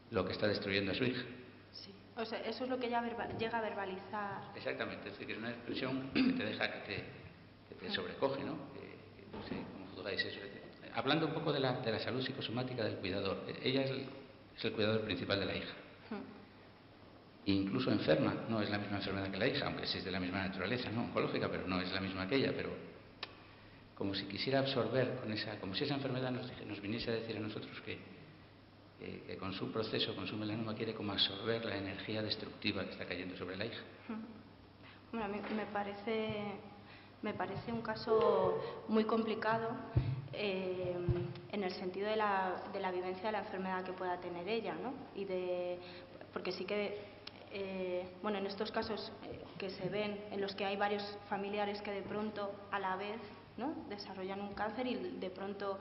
S5: lo que está destruyendo a su hija.
S2: Sí, o sea, eso es lo que ella llega a verbalizar.
S5: Exactamente, es decir, que es una expresión que te deja, que te sobrecoge, ¿no? No sé cómo juzgáis eso. Hablando un poco de la salud psicosomática del cuidador, ella es el cuidador principal de la hija. Incluso enferma, no es la misma enfermedad que la hija, aunque sí es de la misma naturaleza, ¿no? Oncológica, pero no es la misma que ella, pero como si quisiera absorber como si esa enfermedad nos viniese a decir a nosotros que con su proceso, con su melanoma, quiere como absorber la energía destructiva que está cayendo sobre la hija.
S2: Bueno, a mí me parece un caso muy complicado en el sentido de la vivencia de la enfermedad que pueda tener ella, ¿no? Porque sí que bueno, en estos casos que se ven, en los que hay varios familiares que de pronto a la vez, ¿no?, desarrollan un cáncer y de pronto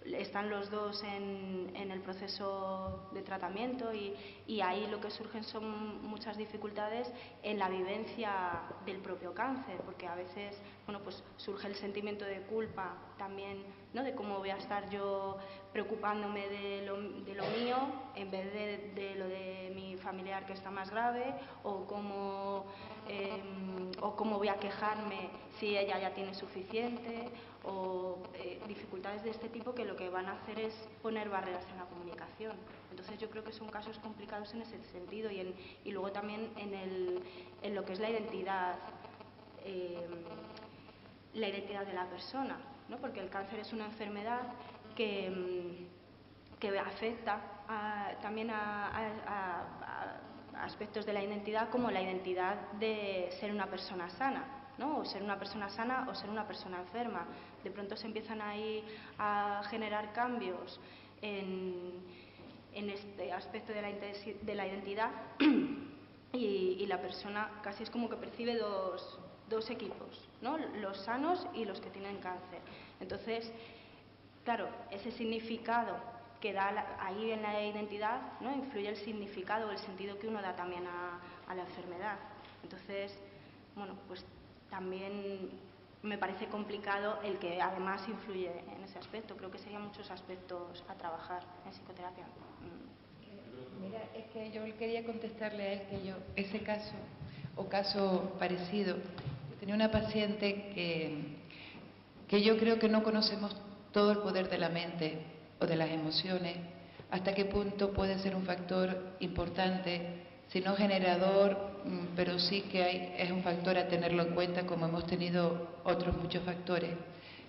S2: están los dos en el proceso de tratamiento y ahí lo que surgen son muchas dificultades en la vivencia del propio cáncer, porque a veces, bueno, pues surge el sentimiento de culpa también, ¿no?, de cómo voy a estar yo preocupándome de lo mío en vez de lo de mi familiar que está más grave, o cómo voy a quejarme si ella ya tiene suficiente, o dificultades de este tipo que lo que van a hacer es poner barreras en la comunicación. Entonces yo creo que son casos complicados en ese sentido y luego también en lo que es la identidad de la persona, ¿no? Porque el cáncer es una enfermedad que afecta también a aspectos de la identidad, como la identidad de ser una persona sana, ¿no? O ser una persona sana o ser una persona enferma. De pronto se empiezan ahí a generar cambios en este aspecto de la identidad y la persona casi es como que percibe dos equipos, ¿no? Los sanos y los que tienen cáncer. Entonces, claro, ese significado que da ahí en la identidad, ¿no? Influye el significado o el sentido que uno da también a la enfermedad. Entonces, bueno, pues también me parece complicado el que además influye en ese aspecto. Creo que serían muchos aspectos a trabajar en psicoterapia.
S3: Mira, es que yo quería contestarle a él que yo, ese caso o caso parecido, yo tenía una paciente que yo creo que no conocemos todo el poder de la mente o de las emociones, hasta qué punto puede ser un factor importante, si no generador, pero sí que es un factor a tenerlo en cuenta, como hemos tenido otros muchos factores.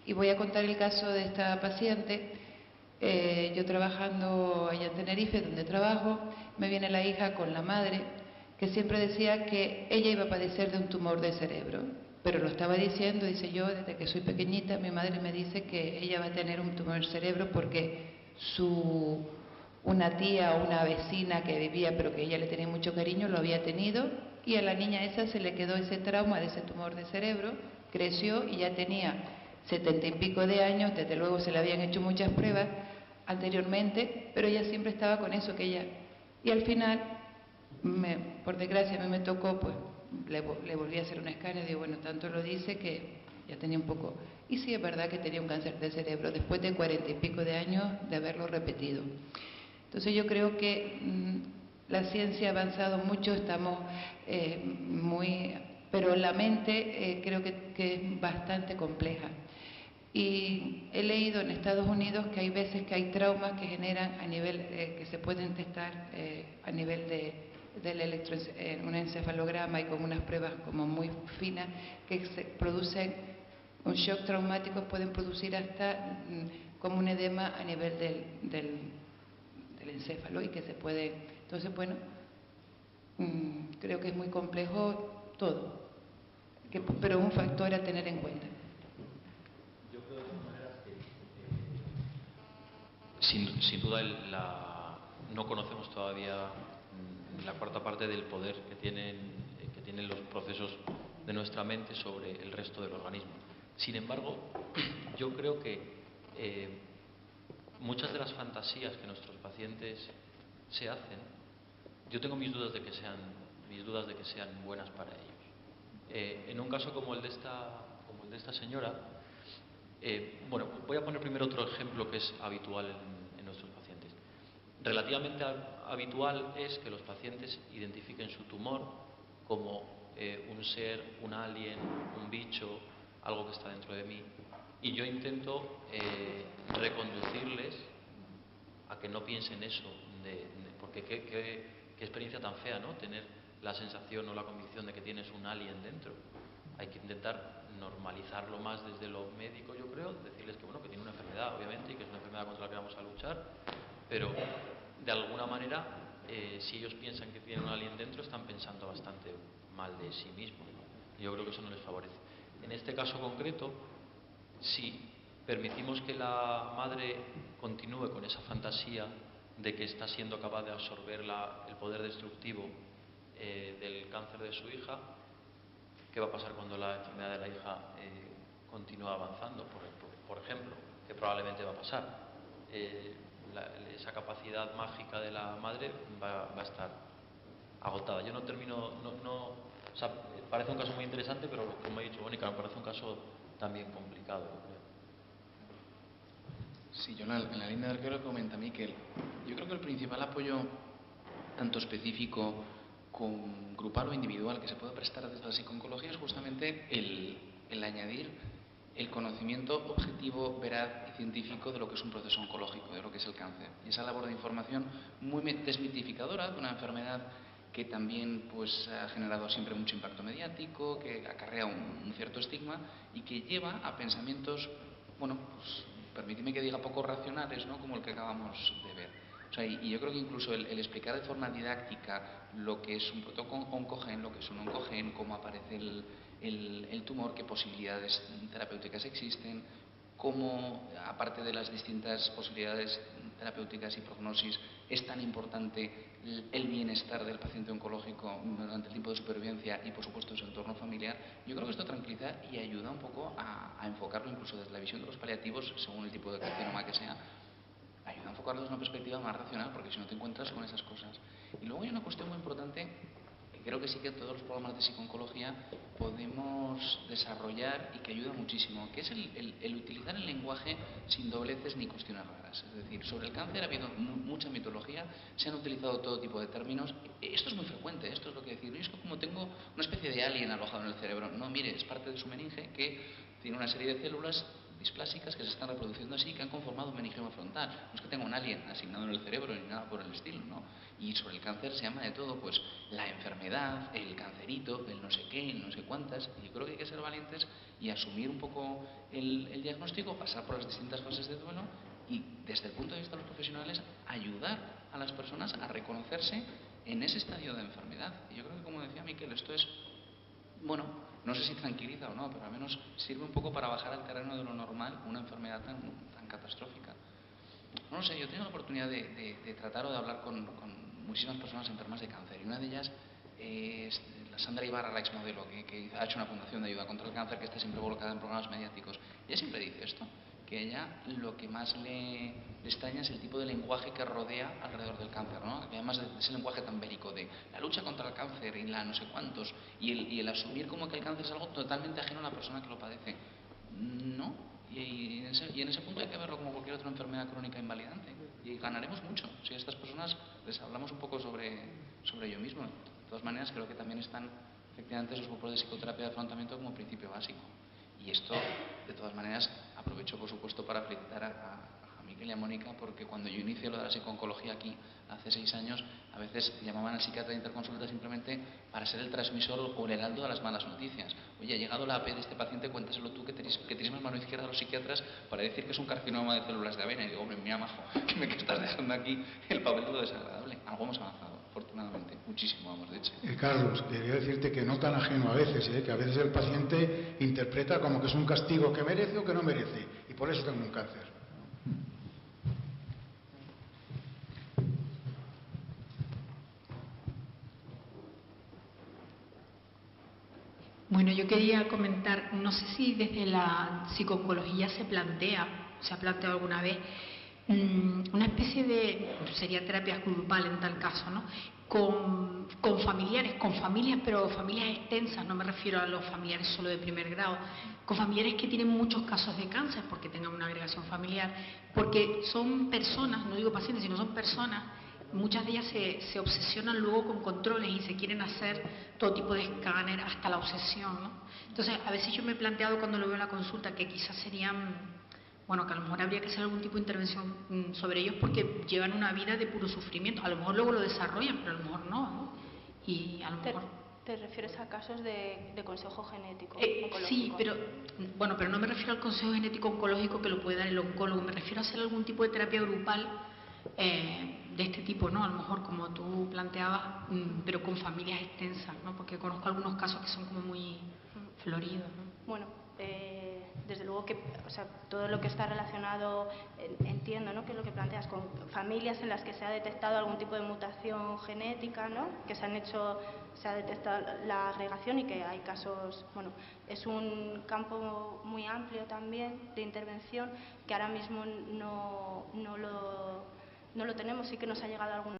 S3: Y voy a contar el caso de esta paciente. Yo trabajando allá en Tenerife, donde trabajo, me viene la hija con la madre, que siempre decía que ella iba a padecer de un tumor de cerebro, pero lo estaba diciendo, dice yo, desde que soy pequeñita, mi madre me dice que ella va a tener un tumor del cerebro porque una tía o una vecina que vivía, pero que ella le tenía mucho cariño, lo había tenido, y a la niña esa se le quedó ese trauma de ese tumor de cerebro, creció y ya tenía 70 y pico de años, desde luego se le habían hecho muchas pruebas anteriormente, pero ella siempre estaba con eso que ella... Y al final, por desgracia, a mí me tocó, pues le volví a hacer un escáner y digo, bueno, tanto lo dice que ya tenía un poco... Y sí, es verdad que tenía un cáncer de cerebro después de 40 y pico de años de haberlo repetido. Entonces yo creo que la ciencia ha avanzado mucho, estamos pero la mente creo que es bastante compleja. Y he leído en Estados Unidos que hay veces que hay traumas que generan a nivel, que se pueden testar a nivel del un encefalograma y con unas pruebas como muy finas que se producen un shock traumático, pueden producir hasta como un edema a nivel del encéfalo y que se puede... Entonces, bueno, creo que es muy complejo todo, pero es un factor a tener en cuenta.
S6: Sin duda no conocemos todavía la cuarta parte del poder que tienen los procesos de nuestra mente sobre el resto del organismo. Sin embargo, yo creo que muchas de las fantasías que nuestros pacientes se hacen, yo tengo mis dudas de que sean buenas para ellos. En un caso como el de esta señora, bueno, voy a poner primero otro ejemplo que es habitual en nuestros pacientes. Relativamente habitual es que los pacientes identifiquen su tumor como un ser, un alien, un bicho, algo que está dentro de mí. Y yo intento reconducirles a que no piensen eso, porque qué experiencia tan fea, ¿no? Tener la sensación o la convicción de que tienes un alien dentro. Hay que intentar normalizarlo más desde lo médico, yo creo, decirles que, bueno, que tiene una enfermedad, obviamente, y que es una enfermedad contra la que vamos a luchar, pero de alguna manera, si ellos piensan que tienen un alien dentro, están pensando bastante mal de sí mismos, ¿no? Yo creo que eso no les favorece. En este caso concreto, si permitimos que la madre continúe con esa fantasía de que está siendo capaz de absorber el poder destructivo del cáncer de su hija, ¿qué va a pasar cuando la enfermedad de la hija continúa avanzando, por ejemplo? Que probablemente va a pasar. Esa capacidad mágica de la madre va a estar agotada. Yo no termino... o sea, parece un caso muy interesante, pero como ha dicho Mónica, me parece un caso también complicado, yo creo.
S1: Sí, yo en la línea de lo que comenta Miquel, yo creo que el principal apoyo, tanto específico como grupal o individual, que se puede prestar desde la psiconcología es justamente el añadir el conocimiento objetivo, veraz y científico de lo que es un proceso oncológico, de lo que es el cáncer. Y esa labor de información muy desmitificadora de una enfermedad que también pues, ha generado siempre mucho impacto mediático, que acarrea un cierto estigma y que lleva a pensamientos bueno, pues permíteme que diga poco racionales, ¿no? Como el que acabamos de ver. O sea, y yo creo que incluso el explicar de forma didáctica lo que es un proto-oncogen, lo que es un oncogen, cómo aparece el tumor, qué posibilidades terapéuticas existen, cómo, aparte de las distintas posibilidades terapéuticas y prognosis, es tan importante el bienestar del paciente oncológico durante el tiempo de supervivencia y, por supuesto, su entorno familiar. Yo creo que esto tranquiliza y ayuda un poco a enfocarlo incluso desde la visión de los paliativos, según el tipo de carcinoma que sea, ayuda a enfocarlo desde una perspectiva más racional, porque si no te encuentras con esas cosas. Y luego hay una cuestión muy importante que creo que sí que todos los programas de psicooncología podemos desarrollar y que ayuda muchísimo, que es el utilizar el lenguaje sin dobleces ni cuestiones raras. Es decir, sobre el cáncer ha habido mucha mitología, se han utilizado todo tipo de términos. Esto es muy frecuente, esto es lo que decir, es que como tengo una especie de alien alojado en el cerebro. No, mire, es parte de su meninge que tiene una serie de células displásicas que se están reproduciendo así, que han conformado un meningioma frontal. No es que tenga un alien asignado en el cerebro ni nada por el estilo, ¿no? Y sobre el cáncer se llama de todo, pues la enfermedad, el cancerito, el no sé qué, el no sé cuántas. Y yo creo que hay que ser valientes y asumir un poco el diagnóstico, pasar por las distintas fases de duelo y, desde el punto de vista de los profesionales, ayudar a las personas a reconocerse en ese estadio de enfermedad. Y yo creo que, como decía Miquel, esto es, bueno, no sé si tranquiliza o no, pero al menos sirve un poco para bajar al terreno de lo normal una enfermedad tan catastrófica. No lo sé, yo he tenido la oportunidad de tratar o de hablar con muchísimas personas enfermas de cáncer, y una de ellas es la Sandra Ibarra, la exmodelo, que ha hecho una fundación de ayuda contra el cáncer, que está siempre volcada en programas mediáticos. Ella siempre dice esto, que ella lo que más le extraña es el tipo de lenguaje que rodea alrededor del cáncer, ¿no? Que además de ese lenguaje tan bélico de la lucha contra el cáncer y la no sé cuántos, y el asumir como que el cáncer es algo totalmente ajeno a la persona que lo padece. No, y en ese punto hay que verlo como cualquier otra enfermedad crónica invalidante, y ganaremos mucho si a estas personas les hablamos un poco sobre ello mismo. De todas maneras, creo que también están efectivamente esos grupos de psicoterapia de afrontamiento como principio básico. Y esto, de todas maneras, aprovecho por supuesto para felicitar a Miquel y a Mónica, porque cuando yo inicié lo de la psicooncología aquí hace 6 años, a veces llamaban al psiquiatra de interconsulta simplemente para ser el transmisor o el heraldo de las malas noticias. Oye, ha llegado la AP de este paciente, cuéntaselo tú, que tienes más mano izquierda a los psiquiatras para decir que es un carcinoma de células de avena. Y digo, hombre, mira, majo, que me estás dejando aquí el papel todo desagradable. Algo hemos avanzado, afortunadamente, muchísimo hemos hecho.
S7: Carlos, quería decirte que no tan ajeno a veces, que a veces el paciente interpreta como que es un castigo que merece o que no merece, y por eso tengo un cáncer.
S8: Bueno, yo quería comentar, no sé si desde la psicooncología se ha planteado alguna vez una especie de, sería terapia grupal en tal caso, ¿no? Con familiares, con familias, pero familias extensas, no me refiero a los familiares solo de primer grado, con familiares que tienen muchos casos de cáncer porque tengan una agregación familiar, porque son personas, no digo pacientes, sino son personas. Muchas de ellas se obsesionan luego con controles y se quieren hacer todo tipo de escáner hasta la obsesión, ¿no? Entonces, a veces yo me he planteado cuando lo veo en la consulta que quizás serían, bueno, que a lo mejor habría que hacer algún tipo de intervención sobre ellos porque llevan una vida de puro sufrimiento. A lo mejor luego lo desarrollan, pero a lo mejor no. Y a lo mejor...
S2: ¿Te refieres a casos de consejo genético oncológico?
S8: Sí, pero no me refiero al consejo genético oncológico que lo puede dar el oncólogo. Me refiero a hacer algún tipo de terapia grupal de este tipo, ¿no? A lo mejor como tú planteabas, pero con familias extensas, ¿no? Porque conozco algunos casos que son como muy floridos, ¿no?
S2: Bueno, desde luego que, o sea, todo lo que está relacionado, entiendo, ¿no?, que es lo que planteas, con familias en las que se ha detectado algún tipo de mutación genética, ¿no?, que se ha detectado la agregación y que hay casos, bueno, es un campo muy amplio también de intervención que ahora mismo no lo tenemos. Sí que nos ha llegado algún